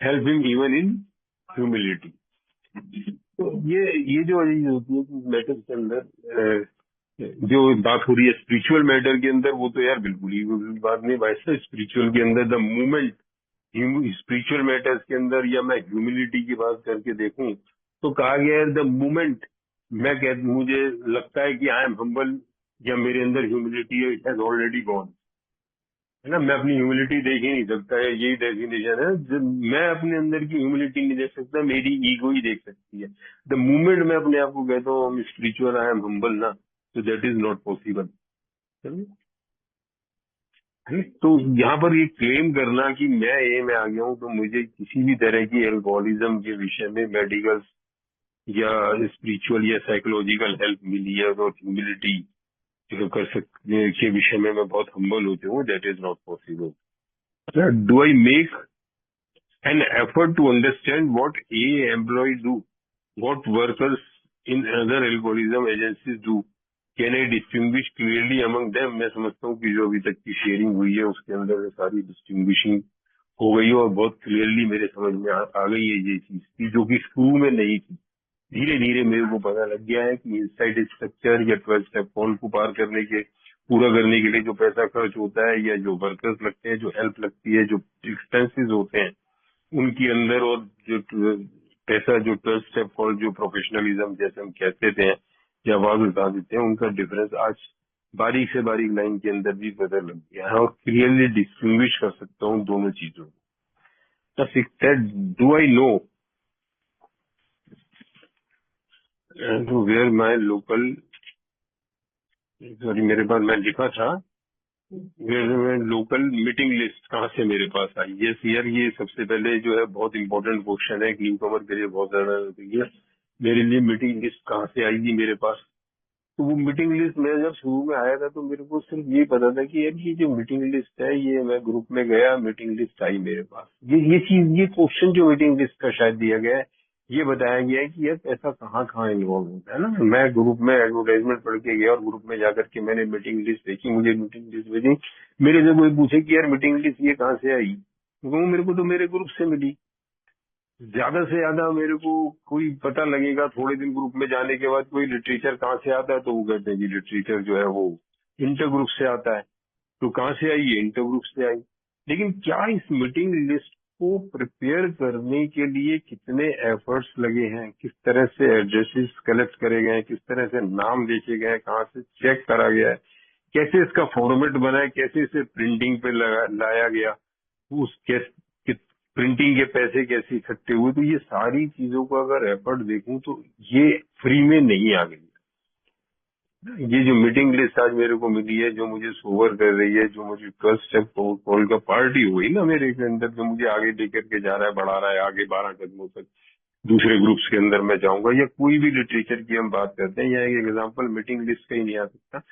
हेल्पिंग इवन इन ह्यूमिलिटी। तो ये जो चीज होती है कि मैटर के अंदर जो बात हो रही है स्पिरिचुअल मैटर के अंदर, वो तो यार बिल्कुल ही बात नहीं भाई साहब। स्पिरिचुअल के अंदर द मूवमेंट, स्पिरिचुअल मैटर्स के अंदर, या मैं ह्यूमिलिटी की बात करके देखूं तो कहा गया है द मूवमेंट मुझे लगता है कि आई एम हम्बल या मेरे अंदर ह्यूमिलिटी है, इट हैज ऑलरेडी गॉन, है ना। मैं अपनी ह्यूमिलिटी देख ही नहीं सकता है, यही डेफिनेशन है। जब मैं अपने अंदर की ह्यूमिलिटी नहीं देख सकता, मेरी ईगो ही देख सकती है। द मोमेंट मैं अपने आप को कहता हूँ स्पिरिचुअल आई एम हम्बल ना, तो दैट इज नॉट पॉसिबल। तो यहाँ पर ये क्लेम करना कि मैं ए में आ गया हूँ तो मुझे किसी भी तरह की एल्कोहलिज्म के विषय में मेडिकल या स्पिरिचुअल या साइकोलॉजिकल हेल्प मिली है और ह्यूमिलिटी जो कर सकते के विषय में मैं बहुत हम्बल होती हूँ, that is not possible. Do I make an effort to understand what A employee do, what workers in other alcoholism agencies do, can I distinguish clearly among them? मैं समझता हूँ कि जो अभी तक की शेयरिंग हुई है उसके अंदर सारी डिस्टिंग्विशिंग हो गई है और बहुत क्लियरली मेरे समझ में आ गई है ये चीज की जो कि शुरू में नहीं थी। धीरे धीरे मेरे को पता लग गया है कि इनसाइड स्ट्रक्चर या 12 स्टेप फॉल को पार करने के पूरा करने के लिए जो पैसा खर्च होता है या जो वर्कर्स लगते हैं, जो हेल्प लगती है, जो एक्सपेंसेस होते हैं उनके अंदर, और जो पैसा जो 12 स्टेप फॉल जो प्रोफेशनलिज्म जैसे हम कहते थे या आवाज उठा देते हैं, उनका डिफरेंस आज बारीक से बारीक लाइन के अंदर भी पता लग गया है और क्लियरली डिस्टिंग्विश कर सकता हूँ दोनों चीजों को। Do I know where my local, sorry मेरे पास मैं लिखा था लोकल मीटिंग लिस्ट कहाँ से मेरे पास आई। यस यार, ये सबसे पहले जो है बहुत इंपॉर्टेंट क्वेश्चन है, एक न्यू कमर के लिए बहुत ज्यादा है। मेरे लिए मीटिंग लिस्ट कहाँ से आएगी मेरे पास? तो वो मीटिंग लिस्ट मैं जब शुरू में आया था तो मेरे को सिर्फ ये पता था कि यार ये जो मीटिंग लिस्ट है, ये मैं ग्रुप में गया, मीटिंग लिस्ट आई मेरे पास। ये चीज, ये क्वेश्चन जो मीटिंग लिस्ट का शायद दिया गया है, ये बताया गया है कि यार पैसा कहाँ कहाँ इन्वॉल्व होता है ना। मैं ग्रुप में एडवर्टाइजमेंट पढ़ के गया और ग्रुप में जाकर के मैंने मीटिंग लिस्ट देखी, मुझे मीटिंग लिस्ट भेजी। मेरे से कोई पूछे कि यार मीटिंग लिस्ट ये कहाँ से आई, तो कहूँ मेरे को तो मेरे ग्रुप से मिली। ज्यादा से ज्यादा मेरे को कोई पता लगेगा थोड़े दिन ग्रुप में जाने के बाद कोई लिटरेचर कहाँ से आता है, तो वो कहते हैं कि लिटरेचर जो है वो इंटर ग्रुप से आता है। तो कहाँ से आई? ये इंटर ग्रुप से आई। लेकिन क्या इस मीटिंग लिस्ट को प्रिपेयर करने के लिए कितने एफर्ट्स लगे हैं, किस तरह से एड्रेसेस कलेक्ट करे गए हैं, किस तरह से नाम देखे गए हैं, कहाँ से चेक करा गया है, कैसे इसका फॉर्मेट बना है, कैसे इसे प्रिंटिंग पे लाया गया, उस प्रिंटिंग के पैसे कैसे इकट्ठे हुए, तो ये सारी चीजों का अगर एफर्ट देखूं तो ये फ्री में नहीं आ गई। ये जो मीटिंग लिस्ट आज मेरे को मिली है, जो मुझे सोवर कर रही है, जो मुझे 12 स्टेप कॉल का पार्टी हुई ना मेरे के अंदर, जो मुझे आगे लेकर के जा रहा है, बढ़ा रहा है आगे 12 कदमों तक, दूसरे ग्रुप्स के अंदर मैं जाऊंगा, या कोई भी लिटरेचर की हम बात करते हैं, या एक एग्जाम्पल मीटिंग लिस्ट का ही नहीं आ सकता,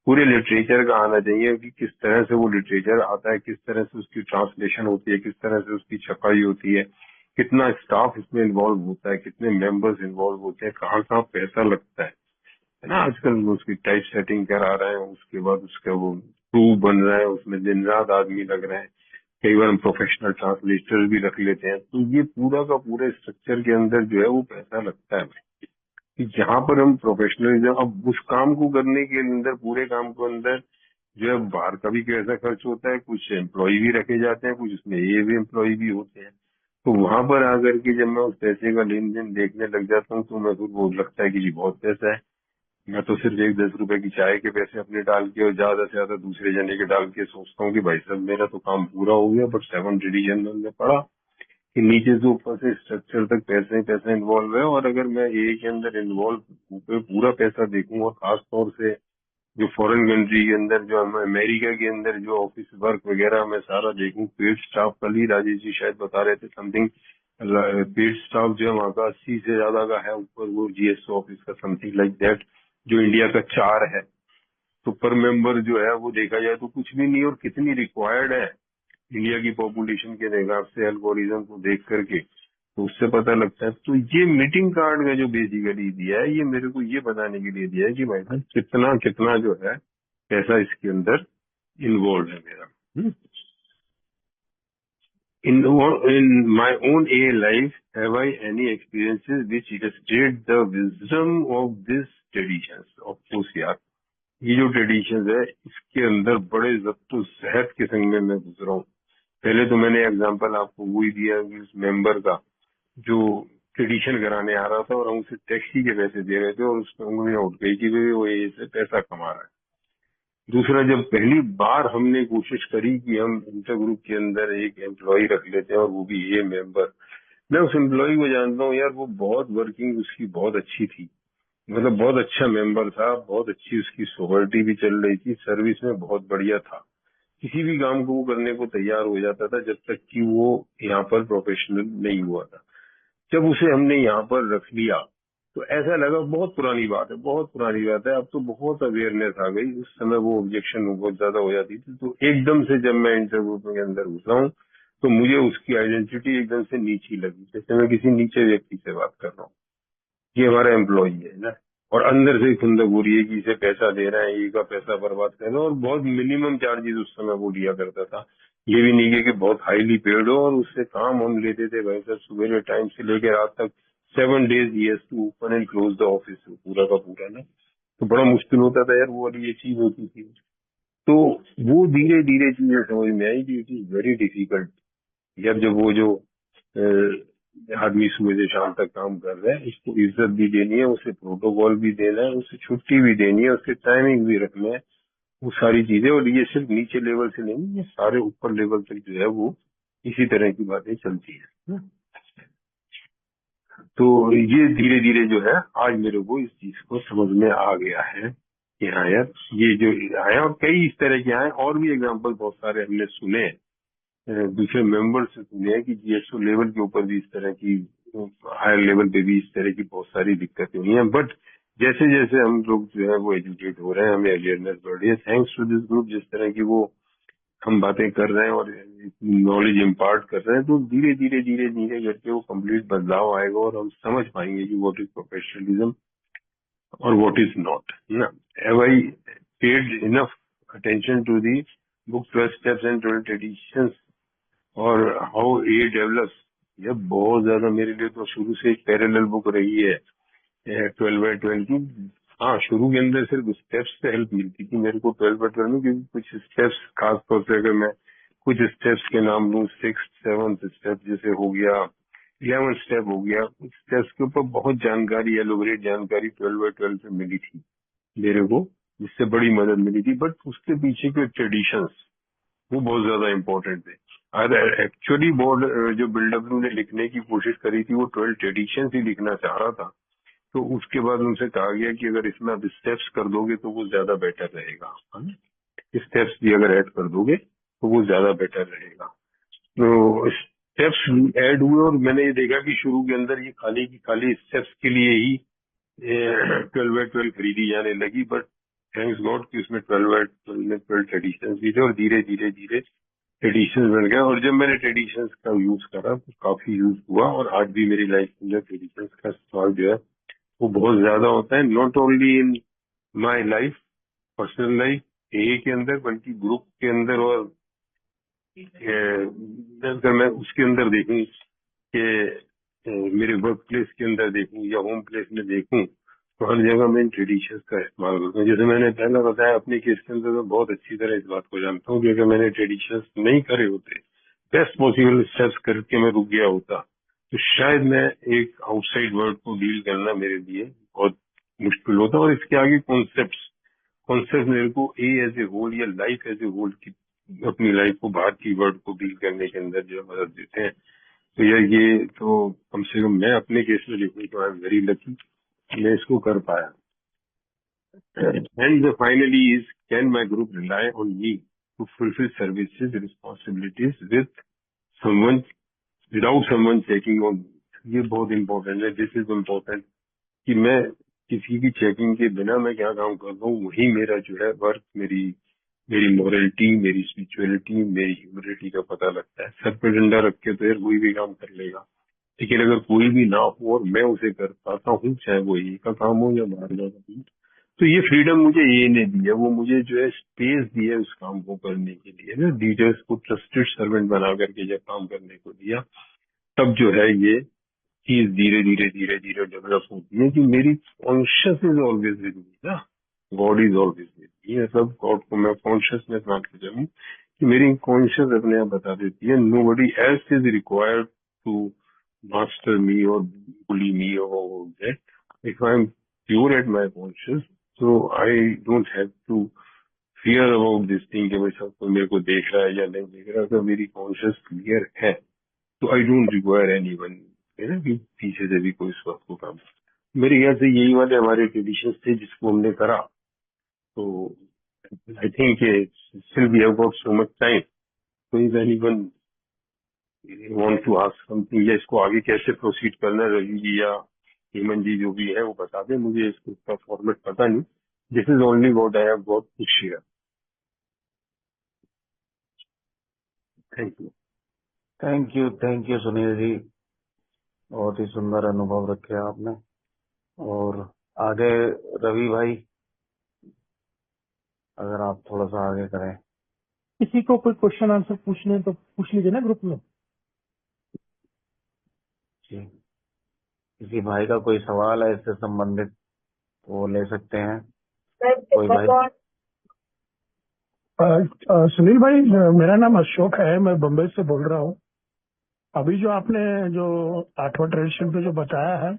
पूरे लिटरेचर का आना चाहिए कि किस तरह से वो लिटरेचर आता है, किस तरह से उसकी ट्रांसलेशन होती है, किस तरह से उसकी छपाई होती है, कितना स्टाफ इसमें इन्वॉल्व होता है, कितने मेंबर्स इन्वॉल्व होते हैं, कहाँ कहाँ पैसा लगता है ना। आजकल उसकी टाइप सेटिंग करा रहे हैं, उसके बाद उसका वो प्रूफ बन रहा है, उसमें दिन रात आदमी लग रहे हैं, कई बार हम प्रोफेशनल ट्रांसलेटर भी रख लेते हैं। तो ये पूरा का पूरे स्ट्रक्चर के अंदर जो है वो पैसा लगता है भाई, कि जहाँ पर हम प्रोफेशनलिज्म, अब उस काम को करने के अंदर, पूरे काम को अंदर जो है बाहर का भी पैसा खर्च होता है, कुछ एम्प्लॉय भी रखे जाते हैं, कुछ उसमें ये भी एम्प्लॉय भी होते हैं। तो वहां पर आकर के जब मैं उस पैसे का लेन देन देखने लग जाता हूँ तो मैं फिर वो लगता है कि जी बहुत पैसा है। मैं तो सिर्फ एक 10 रुपए की चाय के पैसे अपने डाल के और ज्यादा से ज्यादा दूसरे जने के डाल के सोचता हूँ कि भाई साहब मेरा तो काम पूरा हो गया, बट 7 डिवीजन में पड़ा कि नीचे से ऊपर से स्ट्रक्चर तक पैसे ही पैसा इन्वॉल्व है। और अगर मैं ए के अंदर इन्वॉल्व पूरा पैसा देखूं, और खास तौर से जो फॉरेन कंट्री के अंदर, जो अमेरिका के अंदर जो ऑफिस वर्क वगैरह मैं सारा देखूं, पेड स्टाफ, कल ही राजेश जी शायद बता रहे थे समथिंग, पेड स्टाफ जो है वहाँ का 80 से ज्यादा का है ऊपर, वो जीएसटी ऑफिस का समथिंग लाइक दैट, जो इंडिया का 4 है। तो पर मेंबर जो है वो देखा जाए तो कुछ भी नहीं, और कितनी रिक्वायर्ड है इंडिया की पॉपुलेशन के हिसाब से एल्गोरिज्म को देख करके, तो उससे पता लगता है। तो ये मीटिंग कार्ड का जो बेसिकली दिया है, ये मेरे को ये बताने के लिए दिया है कि भाई साहब कितना कितना जो है पैसा इसके अंदर इन्वॉल्व है मेरा। In my own A life, have I any experiences which illustrate the wisdom of these traditions? Of course यार, ये जो ट्रेडिशन है इसके अंदर बड़े जब्त सेहत के संग में मैं गुजरा हूँ। पहले तो मैंने एग्जांपल आपको वही दिया कि उस मेंबर का जो ट्रेडिशन कराने आ रहा था और हम उसे टैक्सी के पैसे दे रहे थे, और उसमें उंगलियां उठ गई कि भाई वो ये से पैसा कमा रहा है। दूसरा, जब पहली बार हमने कोशिश करी कि हम इंटर ग्रुप के अंदर एक एम्प्लॉय रख लेते हैं और वो भी ये मेंबर, मैं उस एम्प्लॉय को जानता हूँ यार, वो बहुत वर्किंग उसकी बहुत अच्छी थी, मतलब बहुत अच्छा मेंबर था, बहुत अच्छी उसकी सोसाइटी भी चल रही थी, सर्विस में बहुत बढ़िया था। किसी भी काम को वो करने को तैयार हो जाता था जब तक कि वो यहाँ पर प्रोफेशनल नहीं हुआ था। जब उसे हमने यहाँ पर रख लिया तो ऐसा लगा, बहुत पुरानी बात है, बहुत पुरानी बात है, अब तो बहुत अवेयरनेस आ गई। उस समय वो ऑब्जेक्शन बहुत ज्यादा हो जाती थी। तो एकदम से जब मैं इंटरव्यू के अंदर घुसा हूँ तो मुझे उसकी आइडेंटिटी एकदम से नीची लगी, जैसे मैं किसी नीचे व्यक्ति से बात कर रहा हूँ। ये हमारा एम्प्लॉई है ना, और अंदर से खुंदक हो रही है कि इसे पैसा दे रहे हैं, ये का पैसा बर्बाद कर रहे हैं। और बहुत मिनिमम चार्जेस उस समय वो लिया करता था। ये भी नहीं है कि बहुत हाईली पेड हो। और उससे काम हम लेते थे भाई साहब, सुबह के टाइम से लेकर रात तक 7 days ही to open and close the office, पूरा का पूरा ना। तो बड़ा मुश्किल होता था यार, वो वाली ये चीज होती थी। तो वो धीरे धीरे चीजें समझ में आई कि इट इज वेरी डिफिकल्ट। जब जब वो जो आदमी सुबह से शाम तक काम कर रहा है, उसको इज्जत भी देनी है, उसे प्रोटोकॉल भी देना है, उसे छुट्टी भी देनी है, उसके टाइमिंग भी रखना है, वो सारी चीजें। और ये सिर्फ नीचे लेवल से नहीं, ये सारे ऊपर लेवल तक जो है वो इसी तरह की बातें चलती है। तो ये धीरे धीरे जो है आज मेरे को इस चीज को समझ में आ गया है कि हाँ यार, ये जो आया, और कई इस तरह के आए, और भी एग्जाम्पल बहुत सारे हमने सुने हैं, दूसरे मेंबर से सुने हैं कि जीएसओ लेवल के ऊपर भी इस तरह की, हायर लेवल पे भी इस तरह की बहुत सारी दिक्कतें हुई हैं। बट जैसे जैसे हम लोग जो है वो एजुकेट हो रहे हैं, हमें अवेयरनेस बढ़ रही है, थैंक्स टू दिस ग्रुप, जिस तरह की वो हम बातें कर रहे हैं और नॉलेज इम्पार्ट कर रहे हैं, तो धीरे धीरे धीरे धीरे करके वो कंप्लीट बदलाव आएगा और हम समझ पाएंगे कि व्हाट इज प्रोफेशनलिज्म और व्हाट इज नॉट ना। Have I paid enough attention to the book 12 steps and 12 traditions और हाउ ए डेवलप्स? ये बहुत ज्यादा मेरे लिए तो शुरू से एक पैरेलल बुक रही है 12/12 की। हाँ, शुरू के अंदर सिर्फ स्टेप्स से हेल्प मिलती थी मेरे को 12/12 में, क्योंकि कुछ स्टेप्स, खासतौर से अगर मैं कुछ स्टेप्स के नाम लूँ, 6th 7th स्टेप जैसे हो गया, 11th स्टेप हो गया, कुछ स्टेप्स के ऊपर बहुत जानकारी, एलोबरेट जानकारी 12/12 पे मिली थी मेरे को, जिससे बड़ी मदद मिली थी। बट उसके पीछे के ट्रेडिशंस वो बहुत ज्यादा इम्पोर्टेंट थे। अगर एक्चुअली बोर्ड जो बिल्डब्ल्यू ने लिखने की कोशिश करी थी वो 12 ट्रेडिशन ही लिखना चाह रहा था। तो उसके बाद उनसे कहा गया कि अगर इसमें आप स्टेप्स कर दोगे तो वो ज्यादा बेटर रहेगा, स्टेप्स भी अगर ऐड कर दोगे तो वो ज्यादा बेटर रहेगा। तो स्टेप्स ऐड हुए और मैंने ये देखा कि शुरू के अंदर ये खाली की खाली स्टेप्स के लिए ही 12/12 खरीदी जाने लगी। बट थैंक्स गॉड कि उसमें 12/12 में 12 ट्रेडिशन भी थे और धीरे धीरे धीरे ट्रेडिशन बन गया। और जब मैंने ट्रेडिशंस का यूज करा तो काफी यूज हुआ, और आज भी मेरी लाइफ के अंदर ट्रेडिशंस का इस्तेमाल जो है वो बहुत ज्यादा होता है। Not only in my life, personal life ए के अंदर, बल्कि ग्रुप के अंदर। और अगर मैं उसके अंदर देखूं कि मेरे वर्क प्लेस के अंदर देखूं या होम प्लेस में देखूं, तो हर जगह मैं इन ट्रेडिशंस का इस्तेमाल करता हूँ। जैसे मैंने पहले बताया, अपने केस के अंदर मैं बहुत अच्छी तरह इस बात को जानता हूँ कि अगर मैंने ट्रेडिशंस नहीं करे होते, बेस्ट पॉसिबल स्टेप्स करके मैं रुक गया होता, तो शायद मैं एक आउटसाइड वर्ल्ड को डील करना मेरे लिए बहुत मुश्किल होता। और इसके आगे कॉन्सेप्ट मेरे को ए एज ए होल या लाइफ एज ए होल की, अपनी लाइफ को, बाहर की वर्ल्ड को डील करने के अंदर जो मदद देते हैं। तो यार ये तो कम से कम मैं अपने केस में देखूं तो आई एम वेरी लकी, मैं इसको कर पाया। And finally is, can my group rely on me to fulfil services responsibilities with someone, without someone checking on? ये बहुत इंपॉर्टेंट है, दिस इज इम्पोर्टेंट, कि मैं किसी की चेकिंग के बिना मैं क्या काम कर रहा हूँ, वही मेरा जो है वर्क, मेरी मेरी मॉरलिटी, मेरी स्पिरिचुअलिटी, मेरी ह्यूमिलिटी का पता लगता है। सर पे डंडा रख के तो यार कोई भी काम कर लेगा, लेकिन अगर कोई भी ना हो और मैं उसे कर पाता हूँ, चाहे वो ये का काम हो या बाहर का काम हो, तो ये फ्रीडम मुझे ये ने दी है, वो मुझे जो है स्पेस दी है उस काम को करने के लिए ना। लीडर्स को ट्रस्टेड सर्वेंट बना करके जब काम करने को दिया, तब जो है ये चीज धीरे धीरे धीरे धीरे डेवलप होती है कि मेरी conscious is always with me ना, God is always with me. ये सब गॉड को मैं कॉन्शियसनेस मान के चलूं कि मेरी कॉन्शियस अपने आप बता देती है, nobody else is required to master me or bully me or that. If I'm pure at my conscious, so I don't have to fear about this thing कि भाई सब कोई मेरे को देख रहा है या नहीं देख रहा है। अगर मेरी कॉन्शियस क्लियर है तो I don't require any one, है ना, कि पीछे से भी कोई इस बात को काम। मेरे ख्याल से यही वाले हमारे ट्रेडिशन थे जिसको हमने करा। तो I think still we have got so much time. तो if anyone want to ask something या इसको आगे कैसे प्रोसीड करना है, रवि जी या हेमंत जी जो भी है वो बता दें मुझे, इसका फॉर्मेट पता नहीं। This is only what I have got to share. Thank you. Thank you Sunil ji, बहुत ही सुंदर अनुभव रखे आपने। और आगे रवि भाई, अगर आप थोड़ा सा आगे करें। किसी को कोई क्वेश्चन आंसर पूछने तो पूछ लीजिए ना ग्रुप में। जी, किसी भाई का कोई सवाल है इससे संबंधित तो वो ले सकते हैं। कोई भाई? सुनील भाई, मेरा नाम अशोक है, मैं बम्बई से बोल रहा हूँ। अभी जो आपने जो 8वां ट्रेडिशन पे जो बताया है,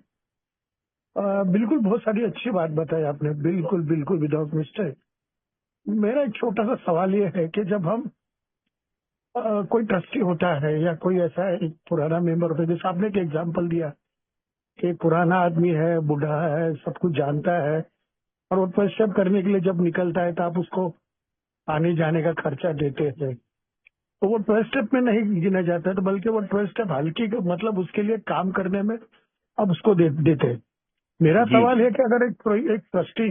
बिल्कुल बहुत सारी अच्छी बात बताई आपने, बिल्कुल बिल्कुल विदाउट मिस्टेक। मेरा एक छोटा सा सवाल ये है कि जब हम कोई ट्रस्टी होता है या कोई ऐसा एक पुराना मेंबर होता है, जैसे आपने एक एग्जाम्पल दिया कि पुराना आदमी है, बूढ़ा है, सब कुछ जानता है, और वो प्रेस्क्राइब करने के लिए जब निकलता है तो आप उसको आने जाने का खर्चा देते हैं, तो वो 12 स्टेप में नहीं गिना जाता है, तो बल्कि वो 12 स्टेप हल्की मतलब उसके लिए काम करने में अब उसको देते हैं। मेरा जी सवाल है कि अगर एक ट्रस्टी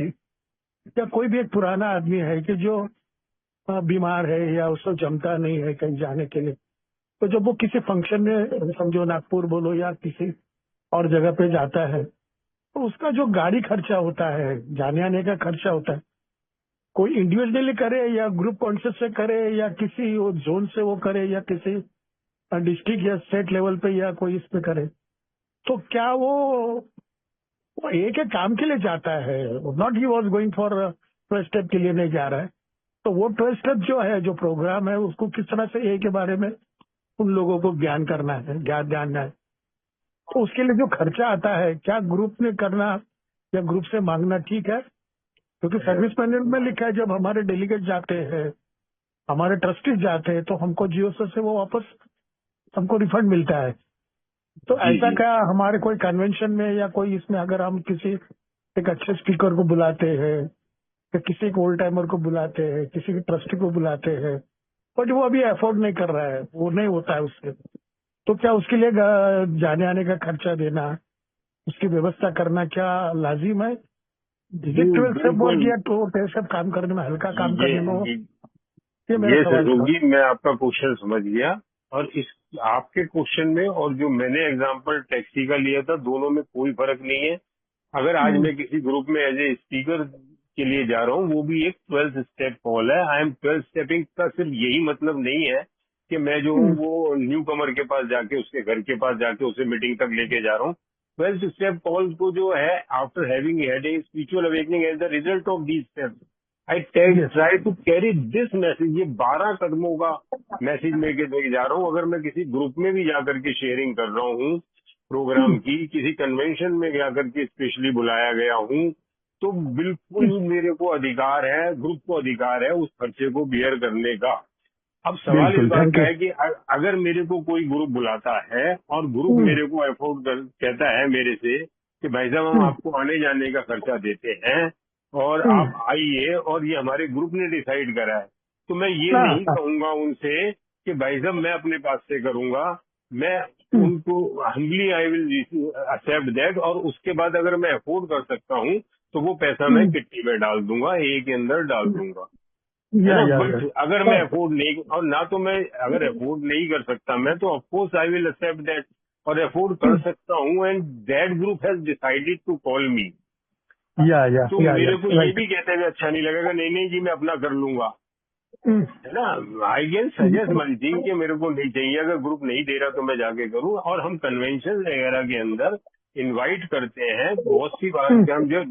या कोई भी एक पुराना आदमी है कि जो बीमार है या उसको जमता नहीं है कहीं जाने के लिए, तो जब वो किसी फंक्शन में, समझो नागपुर बोलो या किसी और जगह पे जाता है, तो उसका जो गाड़ी खर्चा होता है, जाने आने का खर्चा होता है, कोई इंडिविजुअली करे या ग्रुप कॉन्सेप्ट से करे या किसी जोन से वो करे या किसी डिस्ट्रिक्ट या स्टेट लेवल पे या कोई इस पे करे, तो क्या वो एक एक काम के लिए जाता है? Not he was going for 12 step के लिए नहीं जा रहा है, तो वो 12 स्टेप जो है, जो प्रोग्राम है, उसको किस तरह से ए के बारे में उन लोगों को ज्ञान करना है, ज्ञान जानना है, तो उसके लिए जो खर्चा आता है, क्या ग्रुप में करना या ग्रुप से मांगना ठीक है? क्योंकि सर्विस मैनुअल में लिखा है जब हमारे डेलीगेट जाते हैं, हमारे ट्रस्टीज जाते हैं, तो हमको जीओसी से वो वापस हमको रिफंड मिलता है। तो जी ऐसा जी क्या हमारे कोई कन्वेंशन में या कोई इसमें अगर हम किसी एक अच्छे स्पीकर को बुलाते हैं या किसी एक ओल्ड टाइमर को बुलाते हैं, किसी के ट्रस्टी को बुलाते हैं, बट वो अभी अफोर्ड नहीं कर रहा है, वो नहीं होता है उससे, तो क्या उसके लिए जाने आने का खर्चा देना, उसकी व्यवस्था करना क्या लाजिम है? डिजिट 12 से बोल बिल्कुल। दिया तो 12 से काम करने में, हल्का काम करने में ये ये मेरा ये सवाल था। सहयोगी, मैं आपका क्वेश्चन समझ गया। और इस आपके क्वेश्चन में और जो मैंने एग्जांपल टैक्सी का लिया था, दोनों में कोई फर्क नहीं है। अगर आज हम्म, मैं किसी ग्रुप में एज ए स्पीकर के लिए जा रहा हूँ, वो भी एक 12 स्टेप कॉल है। आई एम 12 स्टेपिंग का सिर्फ यही मतलब नहीं है कि मैं जो हूँ हम्म, वो न्यू कमर के पास जाके, उसके घर के पास जाके उसे मीटिंग तक लेके जा रहा हूँ। 12 स्टेप कॉल को जो है, after having had a spiritual awakening as the result of these steps, I yes, try to carry this message. ये 12 कदमों का मैसेज लेके लेके जा रहा हूँ। अगर मैं किसी ग्रुप में भी जाकर के शेयरिंग कर रहा हूँ प्रोग्राम की, किसी कन्वेंशन में जाकर के स्पेशली बुलाया गया हूँ, तो बिल्कुल मेरे को अधिकार है, ग्रुप को अधिकार है उस खर्चे को बियर करने का। अब सवाल इस बिल्कुल, बात थैंक का यू। है कि अगर मेरे को कोई ग्रुप बुलाता है और ग्रुप मेरे को अफोर्ड कहता है मेरे से कि भाई साहब हम आपको आने जाने का खर्चा देते हैं और आप आइए, और ये हमारे ग्रुप ने डिसाइड करा है, तो मैं ये नहीं कहूंगा उनसे कि भाई साहब मैं अपने पास से करूंगा। मैं उनको humbly I will accept that, और उसके बाद अगर मैं अफोर्ड कर सकता हूँ तो वो पैसा मैं किट्टी में डाल दूंगा, ए के अंदर डाल दूंगा, है ना। या बट अगर मैं अफोर्ड नहीं, और ना तो मैं अगर अफोर्ड नहीं कर सकता मैं, तो of course I will accept that, और अफोर्ड कर सकता हूँ and that group has decided to call me, तो या मेरे को ये राइट। भी कहते हुए अच्छा नहीं लगेगा नहीं नहीं जी मैं अपना कर लूंगा, है ना। I can suggest one thing कि मेरे को नहीं चाहिए, अगर ग्रुप नहीं दे रहा तो मैं जाके करूँ। और हम कन्वेंशन वगैरह के अंदर इनवाइट करते हैं, बहुत सी बार कि हम जो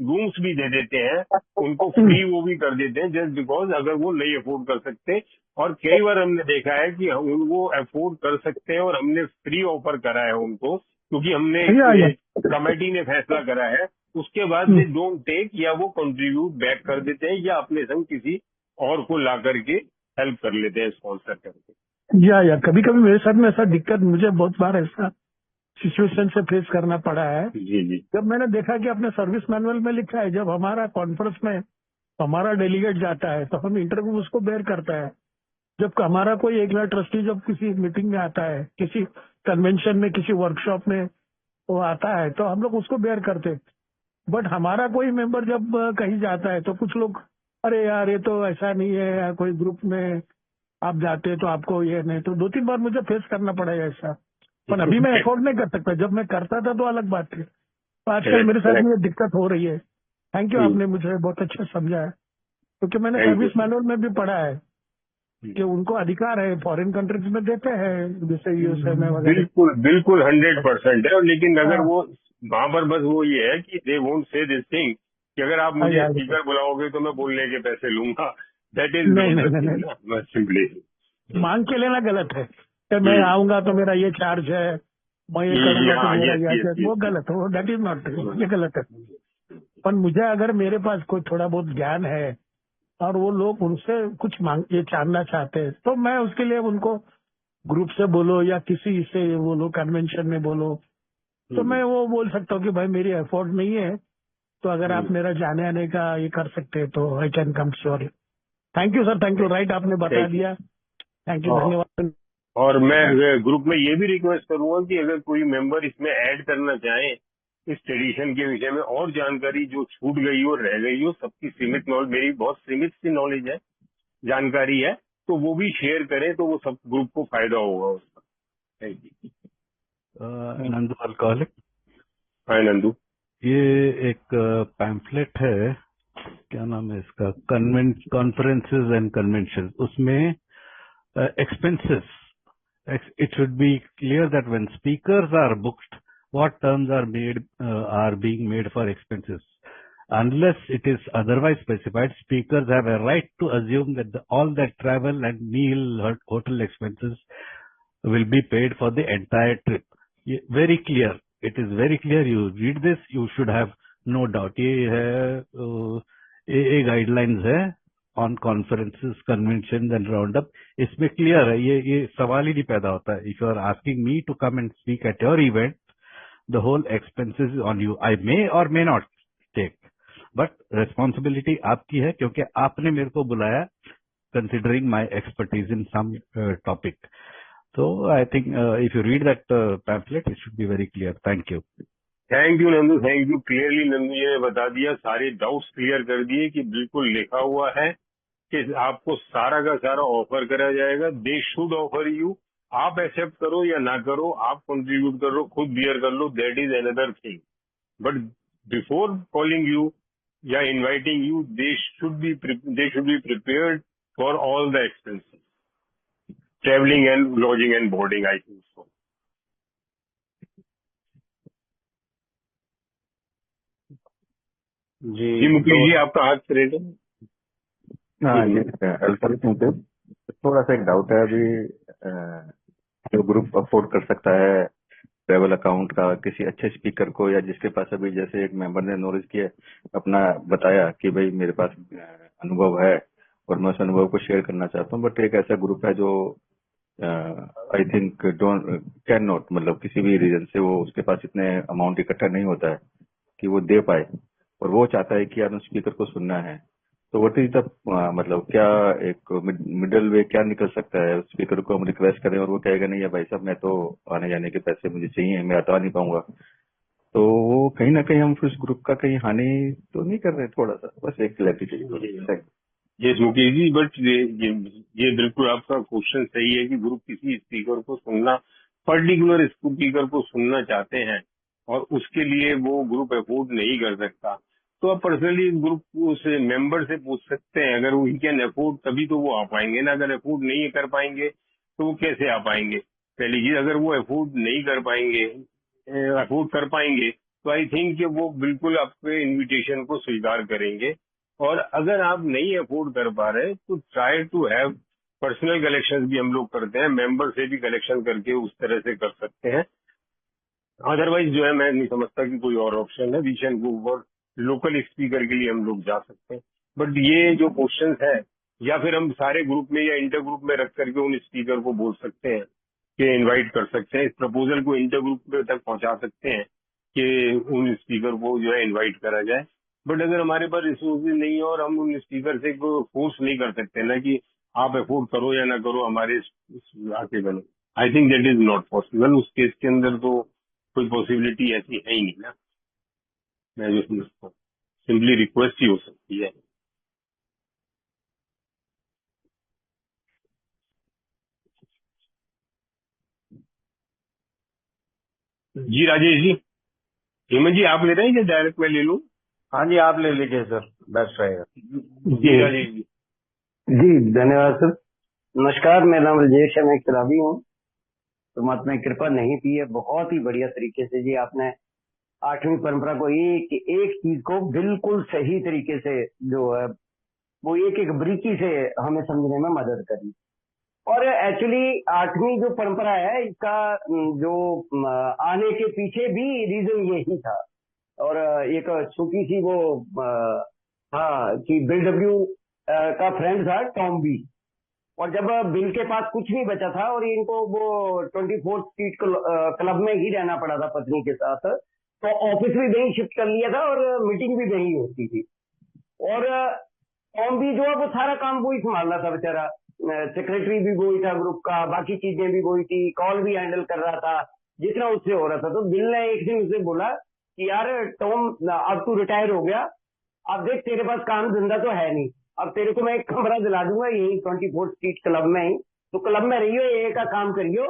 रूम्स भी दे देते हैं उनको, फ्री वो भी कर देते हैं, जस्ट बिकॉज अगर वो नहीं अफोर्ड कर सकते। और कई बार हमने देखा है कि वो अफोर्ड कर सकते हैं और हमने फ्री ऑफर करा है उनको, क्योंकि हमने या कमेटी ने फैसला करा है। उसके बाद दे डोंट टेक, या वो कंट्रीब्यूट बैक कर देते हैं, या अपने संग किसी और को ला करके हेल्प कर लेते हैं, स्पॉन्सर करके। कभी कभी मेरे साथ में ऐसा दिक्कत, मुझे बहुत बार ऐसा सिचुएशन से फेस करना पड़ा है। जी जी। जब मैंने देखा कि अपने सर्विस मैनुअल में लिखा है, जब हमारा कॉन्फ्रेंस में हमारा डेलीगेट जाता है तो हम इंटरव्यू उसको बेयर करता है। जब हमारा कोई एक ट्रस्टी जब किसी मीटिंग में आता है, किसी कन्वेंशन में, किसी वर्कशॉप में वो आता है, तो हम लोग उसको बेयर करते। बट हमारा कोई मेंबर जब कहीं जाता है तो कुछ लोग, अरे यार ये तो ऐसा नहीं है, या कोई ग्रुप में आप जाते तो आपको ये नहीं, तो 2-3 बार मुझे फेस करना पड़ा है ऐसा। पर अभी मैं अफोर्ड नहीं कर सकता, जब मैं करता था तो अलग बात थी। तो आजकल मेरे साथ में ये दिक्कत हो रही है। थैंक यू, आपने मुझे बहुत अच्छा समझाया, क्योंकि मैंने थैंक यू। सर्विस मैनुअल में भी पढ़ा है कि उनको अधिकार है, फॉरेन कंट्रीज में देते हैं, जैसे यूएसए में वगैरह। बिल्कुल बिल्कुल 100% है। लेकिन अगर हाँ, वो वहां पर बस वो ये है कि they won't say this thing कि अगर आप मुझे यार स्पीकर बुलाओगे तो मैं बोलने के पैसे लूंगा। दैट इज नहीं नॉट नहीं द नहीं थिंग नहीं, ना, बस सिंपली। मांग के लेना गलत है कि मैं आऊंगा तो मेरा ये चार्ज है, मैं ये करूंगा तो हाँ, मेरा यस ये यस चार्ज, वो यस। गलत है, वो दैट इज नॉट, ये गलत है। पर मुझे अगर मेरे पास कोई थोड़ा बहुत ज्ञान है और वो लोग उनसे कुछ मांग ये जानना चाहते हैं, तो मैं उसके लिए उनको ग्रुप से बोलो या किसी से बोलो, कन्वेंशन में बोलो, तो मैं वो बोल सकता हूँ कि भाई मेरी एफोर्ड नहीं है, तो अगर आप मेरा जाने आने का ये कर सकते हैं तो I can come sure. Thank you sir, thank you, right, आपने बता थैंक यू। दिया। थैंक यू, धन्यवाद। और मैं ग्रुप में ये भी रिक्वेस्ट करूंगा कि अगर कोई मेंबर इसमें ऐड करना चाहे इस ट्रेडिशन के विषय में और जानकारी जो छूट गई हो, रह गई हो, सबकी सीमित नॉलेज, मेरी बहुत सीमित सी नॉलेज है, जानकारी है, तो वो भी शेयर करें तो वो सब ग्रुप को फायदा होगा उसका। Thank you. Nandu alcoholic. Hi Nandu. ये एक पैम्फलेट है, क्या नाम है इसका, कॉन्फ्रेंसेस एंड कन्वेंशन, उसमें expenses. It should be clear that when speakers are booked, what terms are being made for expenses. Unless it is otherwise specified, speakers have a right to assume that all that travel and meal or hotel expenses will be paid for the entire trip. Very clear. It is very clear. You read this, you should have no doubt. ये है AA guidelines है on conferences, conventions and roundup. इसमें clear है, ये सवाल ही नहीं पैदा होता है. If you are asking me to come and speak at your event, the whole expenses is on you. I may or may not take, but responsibility आपकी है, क्योंकि आपने मेरे को बुलाया considering my expertise in some topic. So I think if you read that pamphlet, it should be very clear. Thank you. Thank you Nandu, thank you. Clearly Nandu ये बता दिया, सारे डाउट्स क्लियर कर दिए कि बिल्कुल लिखा हुआ है कि आपको सारा का सारा ऑफर करा जाएगा। दे शुड ऑफर यू, आप एक्सेप्ट करो या ना करो, आप कंट्रीब्यूट करो, खुद बियर कर लो, that is another thing. But before calling you या inviting you, they should be prepared for all the expenses, travelling and lodging and boarding, I think so. जी मुकेश जी, आपका हाथ रेट है। हाँ जी, अल्फाबेट में थोड़ा सा एक डाउट है अभी। जो ग्रुप अफोर्ड कर सकता है ट्रेवल अकाउंट का किसी अच्छे स्पीकर को, या जिसके पास अभी जैसे एक मेंबर ने नॉलेज किया, अपना बताया कि भाई मेरे पास अनुभव है और मैं उस अनुभव को शेयर करना चाहता हूँ, बट एक ऐसा ग्रुप है जो I think don't can not, मतलब किसी भी रीजन से वो उसके पास इतने अमाउंट इकट्ठा नहीं होता है कि वो दे पाए, और वो चाहता है कि यार उस स्पीकर को सुनना है। तो व्हाट इज द मतलब क्या एक मिडिल वे क्या निकल सकता है? स्पीकर को हम रिक्वेस्ट करें और वो कहेगा नहीं है भाई साहब, मैं तो आने जाने के पैसे मुझे चाहिए, मैं आता नहीं पाऊंगा, तो वो कहीं ना कहीं हम फिर उस ग्रुप का कहीं हानि तो नहीं कर रहे? थोड़ा सा बस एक क्लैरिटी चाहिए। यस मुकेश जी, बट ये बिल्कुल आपका क्वेश्चन सही है कि ग्रुप किसी स्पीकर को सुनना, पर्टिकुलर स्पीकर को सुनना चाहते हैं और उसके लिए वो ग्रुप अफोर्ड नहीं कर सकता, तो आप पर्सनली ग्रुप से मेंबर से पूछ सकते हैं। अगर वो ही कैन अफोर्ड तभी तो वो आ पाएंगे ना, अगर अफोर्ड नहीं कर पाएंगे तो वो कैसे आ पाएंगे? पहली चीज, अगर वो अफोर्ड नहीं कर पाएंगे, अफोर्ड कर पाएंगे तो आई थिंक कि वो बिल्कुल आपके इन्विटेशन को स्वीकार करेंगे। और अगर आप नहीं अफोर्ड कर पा रहे तो try to have personal collection भी हम लोग करते हैं, मेंबर से भी कलेक्शन करके उस तरह से कर सकते हैं। अदरवाइज जो है मैं नहीं समझता कि कोई और ऑप्शन है। We can go for local speaker के लिए हम लोग जा सकते हैं। बट ये जो क्वेश्चन है, या फिर हम सारे ग्रुप में या इंटर ग्रुप में रख करके उन स्पीकर को बोल सकते हैं के इनवाइट कर सकते हैं, इस प्रपोजल को इंटर ग्रुप तक पहुंचा सकते हैं कि उन स्पीकर को जो है इनवाइट करा जाए। बट अगर हमारे पास रिसोर्सेज नहीं है और हम उन स्पीकर से फोर्स नहीं कर सकते ना कि आप अफोर्ड करो या ना करो हमारे आके बनो, I think that is not possible. उस केस के अंदर तो कोई पॉसिबिलिटी ऐसी है ही नहीं ना। मैं जो समझता हूँ सिंपली रिक्वेस्ट ही हो सकती है। जी राजेश जी, हेमंत जी आप ले रहे हैं या डायरेक्ट मैं ले लूं? हाँ जी, आप ले लीजिए सर, बेस्ट रहेगा। जी राजेश जी। जी धन्यवाद सर। नमस्कार, मेरा नाम राजेश है, मैं एक शराबी हूँ। परमात्मा की कृपा नहीं की है, बहुत ही बढ़िया तरीके से जी आपने 8वीं परंपरा को एक एक चीज को बिल्कुल सही तरीके से जो है वो एक एक बरीकी से हमें समझने में मदद करी। और एक्चुअली 8वीं जो परंपरा है इसका जो आने के पीछे भी रीजन यही था। और एक छोटी सी वो हाँ कि बिल डब्ल्यू का फ्रेंड था टॉम बी, और जब बिल के पास कुछ नहीं बचा था और इनको वो 24th स्ट्रीट क्लब में ही रहना पड़ा था पत्नी के साथ, तो ऑफिस भी वहीं शिफ्ट कर लिया था और मीटिंग भी वहीं होती थी। और टॉम भी जो है वो सारा काम वही संभाल रहा था बेचारा, सेक्रेटरी भी वही था ग्रुप का, बाकी चीजें भी वही थी, कॉल भी हैंडल कर रहा था जितना उससे हो रहा था। तो बिल ने एक दिन उसे बोला कि यार टॉम अब तू रिटायर हो गया, अब देख तेरे पास काम धंधा तो है नहीं, अब तेरे को मैं एक कमरा दिला दूंगा यही 24th स्ट्रीट क्लब में ही, तो क्लब में रहियो, ये का काम करियो।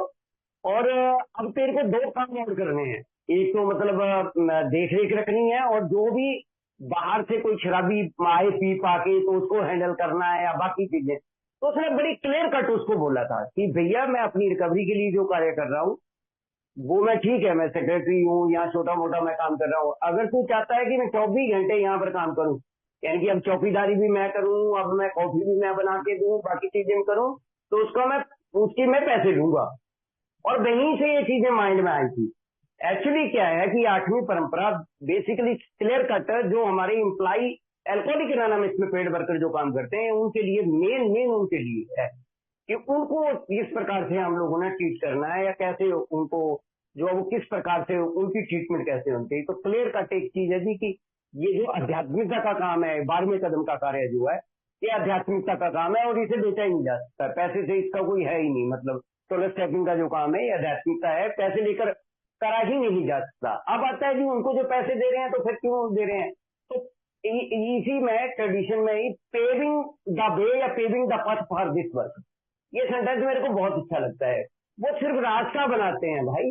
और अब तेरे को 2 काम और करने हैं, एक तो मतलब देख रेख रखनी है, और जो भी बाहर से कोई शराबी आए पी पाके तो उसको हैंडल करना है या बाकी चीजें। तो उसने बड़ी क्लियर कट उसको बोला था कि भैया मैं अपनी रिकवरी के लिए जो कार्य कर रहा हूँ वो मैं ठीक है, मैं सेक्रेटरी हूँ, यहाँ छोटा मोटा मैं काम कर रहा हूँ, अगर तू चाहता है कि मैं 24 घंटे यहाँ पर काम करूँ, यानी कि अब चौकीदारी भी मैं करूँ, अब मैं कॉफी भी मैं बना के दूँ, बाकी चीजें करूँ, तो उसकी मैं पैसे दूंगा। और वहीं से ये चीजें माइंड में आई थी। एक्चुअली क्या है कि 8वीं परंपरा बेसिकली क्लियर कट जो हमारे इम्प्लाई एल्कोहलिक एनोनिमस में पेड वर्कर जो काम करते हैं उनके लिए मेन उनके लिए है कि उनको किस प्रकार से हम लोगों ने ट्रीट करना है, या कैसे उनको जो है वो किस प्रकार से उनकी ट्रीटमेंट कैसे होती है। तो क्लियर कट एक चीज है जी कि ये जो आध्यात्मिकता का काम है, 12वें कदम का कार्य जो है, ये आध्यात्मिकता का काम है और इसे बेचा ही नहीं जा सकता, पैसे से इसका कोई है ही नहीं। मतलब सोलर स्टैकिंग का जो काम है ये आध्यात्मिकता है, पैसे लेकर करा ही नहीं जा सकता। अब आता है जी उनको जो पैसे दे रहे हैं तो फिर क्यों दे रहे हैं, तो इसी में ट्रेडिशन में ही पेविंग द वे या paving the path for this work, ये सेंटेंस मेरे को बहुत अच्छा लगता है। वो सिर्फ रास्ता बनाते हैं भाई,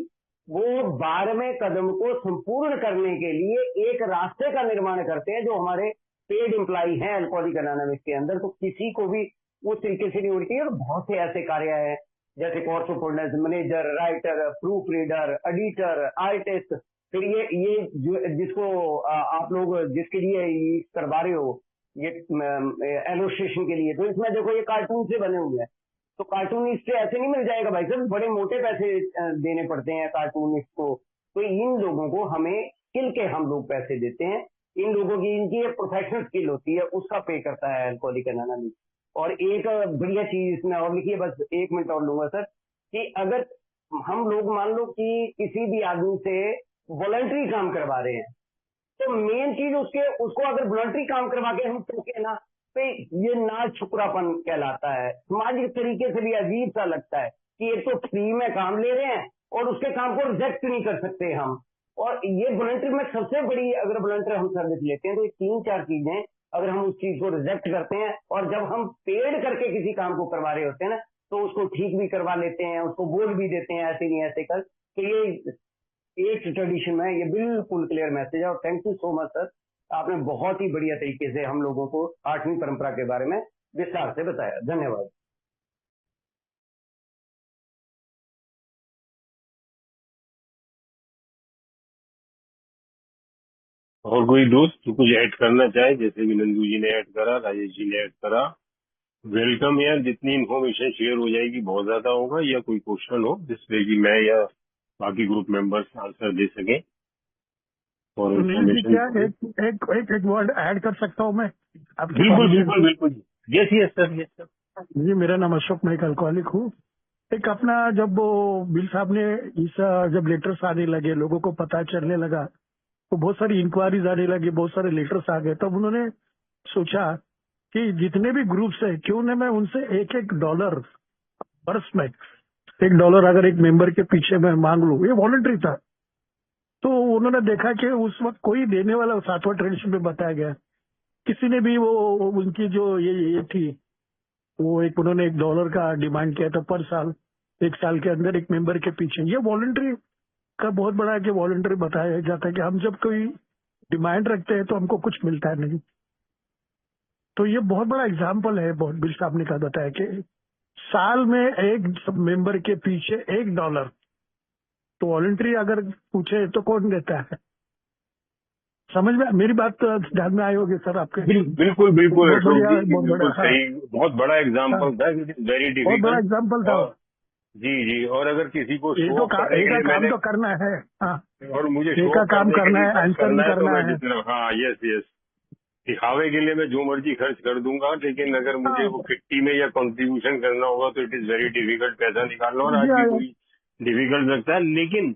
वो 12वें कदम को संपूर्ण करने के लिए एक रास्ते का निर्माण करते हैं जो हमारे पेड एम्प्लॉई हैं अल्कोहलिक एनोनिमस के अंदर। तो किसी को भी उस तरीके से नहीं उल्टी है। और बहुत से ऐसे कार्य हैं जैसे corporate manager, writer, proof reader, editor, artist, फिर ये जिसको आप लोग जिसके लिए करवा रहे हो ये एलोस्ट्रेशन के लिए, तो इसमें देखो ये कार्टून से बने हुए हैं, तो कार्टूनिस्ट से ऐसे नहीं मिल जाएगा भाई साहब, बड़े मोटे पैसे देने पड़ते हैं कार्टूनिस्ट को। तो इन लोगों को हमें स्किल के हम लोग पैसे देते हैं, इन लोगों की इनकी एक प्रोफेशनल स्किल होती है उसका पे करता है अल्कोहलिक एनोनिमस। और एक बढ़िया चीज इसमें और लिखिए, बस 1 मिनट और लूंगा सर, कि अगर हम लोग मान लो कि किसी भी आदमी से वॉलंटरी काम करवा रहे हैं, तो मेन चीज उसको अगर वॉलंटरी काम करवा के हम टोके ना, तो ये नाच छुकरापन कहलाता है, सामाजिक तरीके से भी अजीब सा लगता है कि एक तो फ्री में काम ले रहे हैं और उसके काम को रिजेक्ट नहीं कर सकते हम। और ये वॉलंटरी में सबसे बड़ी, अगर वॉलंटरी हम सर्विस लेते हैं तो ये 3-4 चीजें अगर हम उस चीज को रिजेक्ट करते हैं, और जब हम पेड करके किसी काम को करवा रहे होते हैं ना, तो उसको ठीक भी करवा लेते हैं, उसको बोल भी देते हैं ऐसे नहीं ऐसे कर। तो ये एक ट्रेडिशन में ये बिल्कुल क्लियर मैसेज है। और thank you so much sir, आपने बहुत ही बढ़िया तरीके से हम लोगों को 8वीं परंपरा के बारे में विस्तार से बताया। धन्यवाद। और कोई दोस्त जो कुछ ऐड करना चाहे, जैसे कि नंदू जी ने ऐड करा, राजेश जी ने ऐड करा, वेलकम यार। जितनी इन्फॉर्मेशन शेयर हो जाएगी बहुत ज्यादा होगा, या कोई क्वेश्चन हो जिसपे कि मैं या बाकी ग्रुप मेंबर्स आंसर दे सके। और सुनील जी क्या एक वर्ड ऐड कर सकता हूँ मैं आपकी? बिल्कुल बिल्कुल बिल्कुल। Yes yes sir, yes sir. जी मेरा नाम अशोक, मैं एक अल्कोहलिक हूँ। एक अपना जब वो बिल साहब ने इस जब लेटर्स आने लगे, लोगों को पता चलने लगा, तो बहुत सारी इंक्वायरीज आने लगी, बहुत सारे लेटर्स आ गए, तब उन्होंने सोचा कि जितने भी ग्रुप्स है क्यों न मैं उनसे $1 वर्ष में $1 अगर एक मेंबर के पीछे मैं मांग लूं, ये वॉलंटरी था। तो उन्होंने देखा कि उस वक्त कोई देने वाला, 7वां ट्रेडिशन में बताया गया, किसी ने भी वो उनकी जो ये थी, वो एक उन्होंने $1 का डिमांड किया था पर साल, 1 साल के अंदर एक मेंबर के पीछे। ये वॉलंटरी का बहुत बड़ा है कि वॉलंटरी बताया जाता है कि हम जब कोई डिमांड रखते हैं तो हमको कुछ मिलता नहीं। तो ये बहुत बड़ा एग्जाम्पल है, बहुत बिल साहब ने कहा बताया कि साल में एक मेंबर के पीछे $1, तो वॉलंटरी अगर पूछे तो कौन देता है? समझ में मेरी बात ध्यान में आई होगी सर आपके? बिल्कुल बिल्कुल बहुत अशोक बढ़िया, जी, बहुत बड़ा, बिल्कुल सही, बहुत बड़ा एग्जाम्पल था, इट इज वेरी बहुत बड़ा डिफिकल्ट। एग्जाम्पल था। जी जी, और अगर किसी को एक शो करने के का लिए काम मैंने, तो करना है, हाँ, और मुझे एक शो का काम करने के करना लिए है, खर्च आंसरिंग करना है, तो करना मैं है। जितना, हाँ यस यस, दिखावे के लिए मैं जो मर्जी खर्च कर दूंगा, लेकिन अगर मुझे वो किट्टी में या कंट्रीब्यूशन करना होगा तो इट इज वेरी डिफिकल्ट पैसा निकालना, और आज भी हाँ, कोई डिफिकल्ट लगता है। लेकिन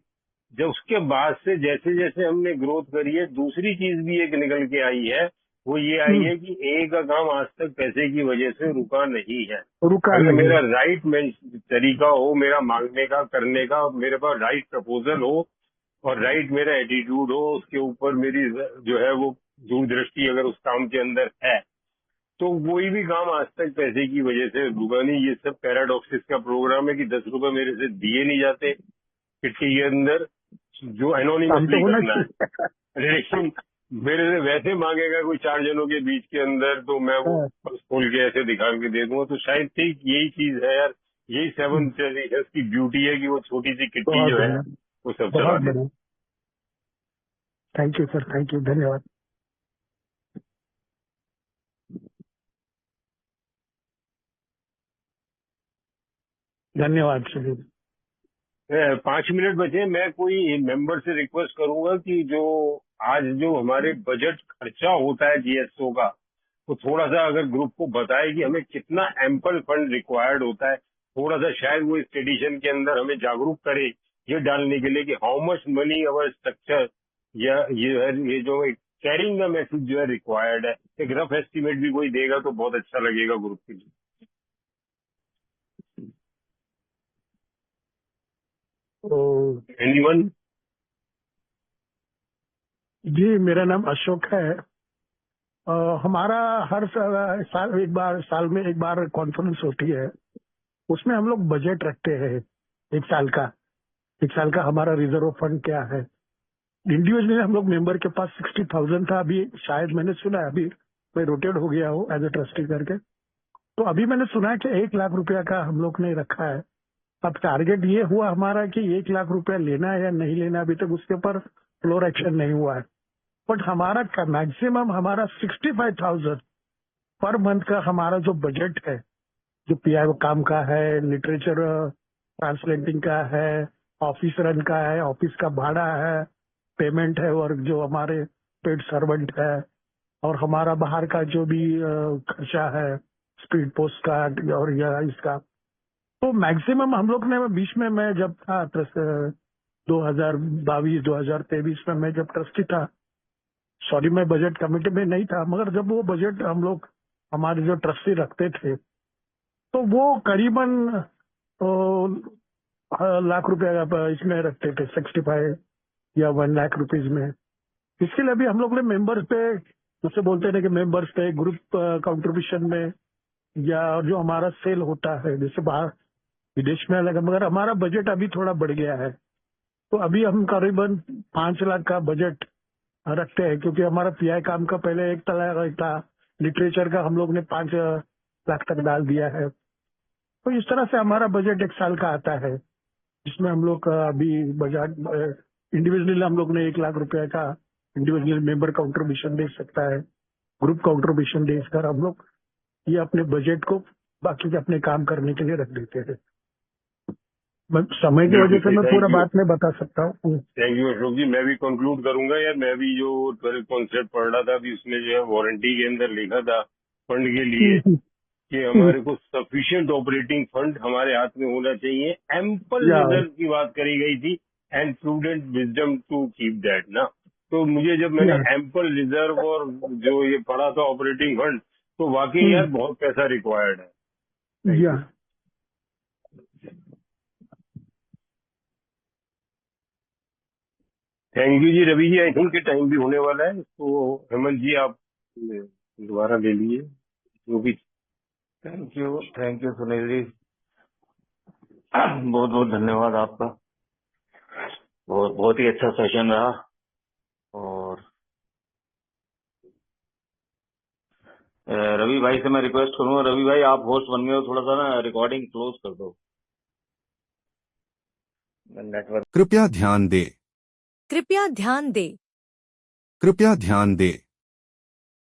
जब उसके बाद से जैसे जैसे हमने ग्रोथ करी है, दूसरी चीज भी एक निकल के आई है, वो ये आई है कि ए का काम आज तक पैसे की वजह से रुका नहीं है। रुका अगर नहीं। मेरा राइट तरीका हो, मेरा मांगने का, करने का, मेरे पास राइट प्रपोजल हो और राइट मेरा एटीट्यूड हो, उसके ऊपर मेरी जो है वो दूरदृष्टि अगर उस काम के अंदर है, तो कोई भी काम आज तक पैसे की वजह से रुका नहीं। ये सब पैराडॉक्सिस का प्रोग्राम है कि ₹10 मेरे से दिए नहीं जाते किट्टी के अंदर, जो काम तो एनोनिमसली होना करना है। चाहिए। लेकिन मेरे से वैसे मांगेगा कोई 4 जनों के बीच के अंदर, तो मैं वो बस खोल के ऐसे दिखा के दे दूंगा। तो शायद ठीक यही चीज है यार, यही 7 ट्रेडिशंस की ब्यूटी है कि वो छोटी सी किट्टी बहुत जो है बढ़िया, वो सब चला बहुत देती बढ़िया। Thank you sir, thank you, धन्यवाद। धन्यवाद सर। है। 5 मिनट बचे, मैं कोई मेंबर से रिक्वेस्ट करूंगा कि जो आज जो हमारे बजट खर्चा होता है जीएसओ का, तो थोड़ा सा अगर ग्रुप को बताए कि हमें कितना एम्पल फंड रिक्वायर्ड होता है, थोड़ा सा शायद वो इस एडिशन के अंदर हमें जागरूक करे ये डालने के लिए कि how much money our structure, या ये जो कैरिंग द मैसेज जो है रिक्वायर्ड है, एक रफ एस्टिमेट भी कोई देगा तो बहुत अच्छा लगेगा ग्रुप के लिए। तो एनीवन? जी, मेरा नाम अशोक है। हमारा हर साल एक बार, साल में एक बार कॉन्फ्रेंस होती है, उसमें हम लोग बजट रखते हैं एक साल का। एक साल का हमारा रिजर्व फंड क्या है। इंडिविजुअली हम लोग मेंबर के पास 60,000 था, अभी शायद मैंने सुना है, अभी मैं रोटेट हो गया हूँ एज ए ट्रस्टी करके, तो अभी मैंने सुना है कि 1 लाख रुपया का हम लोग ने रखा है। अब टारगेट ये हुआ हमारा कि 1 लाख रुपया लेना है या नहीं लेना, अभी तक उसके ऊपर फ्लोर एक्शन नहीं हुआ है। बट हमारा मैक्सिमम हमारा 65,000 पर मंथ का हमारा जो बजट है, जो पीआईओ काम का है, लिटरेचर ट्रांसलेटिंग का है, ऑफिस रन का है, ऑफिस का भाड़ा है, पेमेंट है, और जो हमारे पेड सर्वेंट है, और हमारा बाहर का जो भी खर्चा है, स्पीड पोस्ट का और या इसका, तो मैक्सिमम हम लोग ने बीच में, मैं जब था 2022-2023 में, मैं जब ट्रस्टी था, सॉरी मैं बजट कमेटी में नहीं था, मगर जब वो बजट हम लोग हमारे जो ट्रस्टी रखते थे, तो वो करीबन लाख रुपया का इसमें रखते थे, 65 या 1 लाख रुपीज में। इसके लिए अभी हम लोग ने मेंबर्स पे, जैसे बोलते हैं कि मेंबर्स पे ग्रुप कंट्रीब्यूशन में, या जो हमारा सेल होता है, जैसे बाहर विदेश में अलग, मगर हमारा बजट अभी थोड़ा बढ़ गया है, तो अभी हम करीबन 5 लाख का बजट रखते हैं, क्योंकि हमारा पीआई काम का पहले 1 था, लिटरेचर का हम लोग ने 5 लाख तक डाल दिया है। तो इस तरह से हमारा बजट 1 साल का आता है, जिसमें हम लोग अभी बजट इंडिविजुअली हम लोग ने 1 लाख रुपए का इंडिविजुअल मेंबर कंट्रीब्यूशन दे सकता है, ग्रुप कंट्रीब्यूशन देकर हम लोग ये अपने बजट को बाकी के अपने काम करने के लिए रख देते हैं। समय की वजह से मैं पूरा बात नहीं बता सकता हूँ। थैंक यू अशोक जी, मैं भी कंक्लूड करूंगा यार। मैं भी जो कॉन्सेप्ट पढ़ रहा था अभी, उसमें जो है वारंटी के अंदर लिखा था फंड के लिए कि हमारे को सफिशिएंट ऑपरेटिंग फंड हमारे हाथ में होना चाहिए, एम्पल Yeah. रिजर्व की बात करी गई थी, and prudent wisdom to keep that ना। तो मुझे जब मैंने Yeah. एम्पल रिजर्व और जो ये पढ़ा था ऑपरेटिंग फंड, तो वाकई यार बहुत पैसा रिक्वायर्ड है। Thank you. या thank you ji Ravi ji, I think कि टाइम भी होने वाला है, तो हेमंत जी आप दोबारा ले लीजिए जो भी। थैंक यू सुनील जी, बहुत बहुत धन्यवाद आपका। बहुत ही अच्छा सेशन रहा। और रवि भाई से मैं रिक्वेस्ट करूंगा, रवि भाई आप होस्ट बन गए हो, थोड़ा सा ना रिकॉर्डिंग क्लोज कर दो। नेटवर्क कृपया ध्यान दें। कृपया ध्यान दें। कृपया ध्यान दें।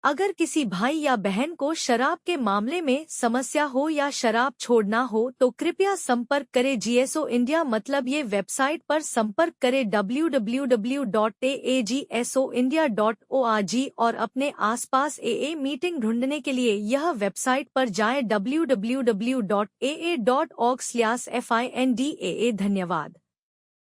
अगर किसी भाई या बहन को शराब के मामले में समस्या हो या शराब छोड़ना हो तो कृपया संपर्क करें जीएसओ इंडिया, मतलब ये वेबसाइट पर संपर्क करें www.aagsoindia.org और अपने आसपास AA मीटिंग ढूंढने के लिए यह वेबसाइट पर जाएं www.aa.org/findaa। धन्यवाद।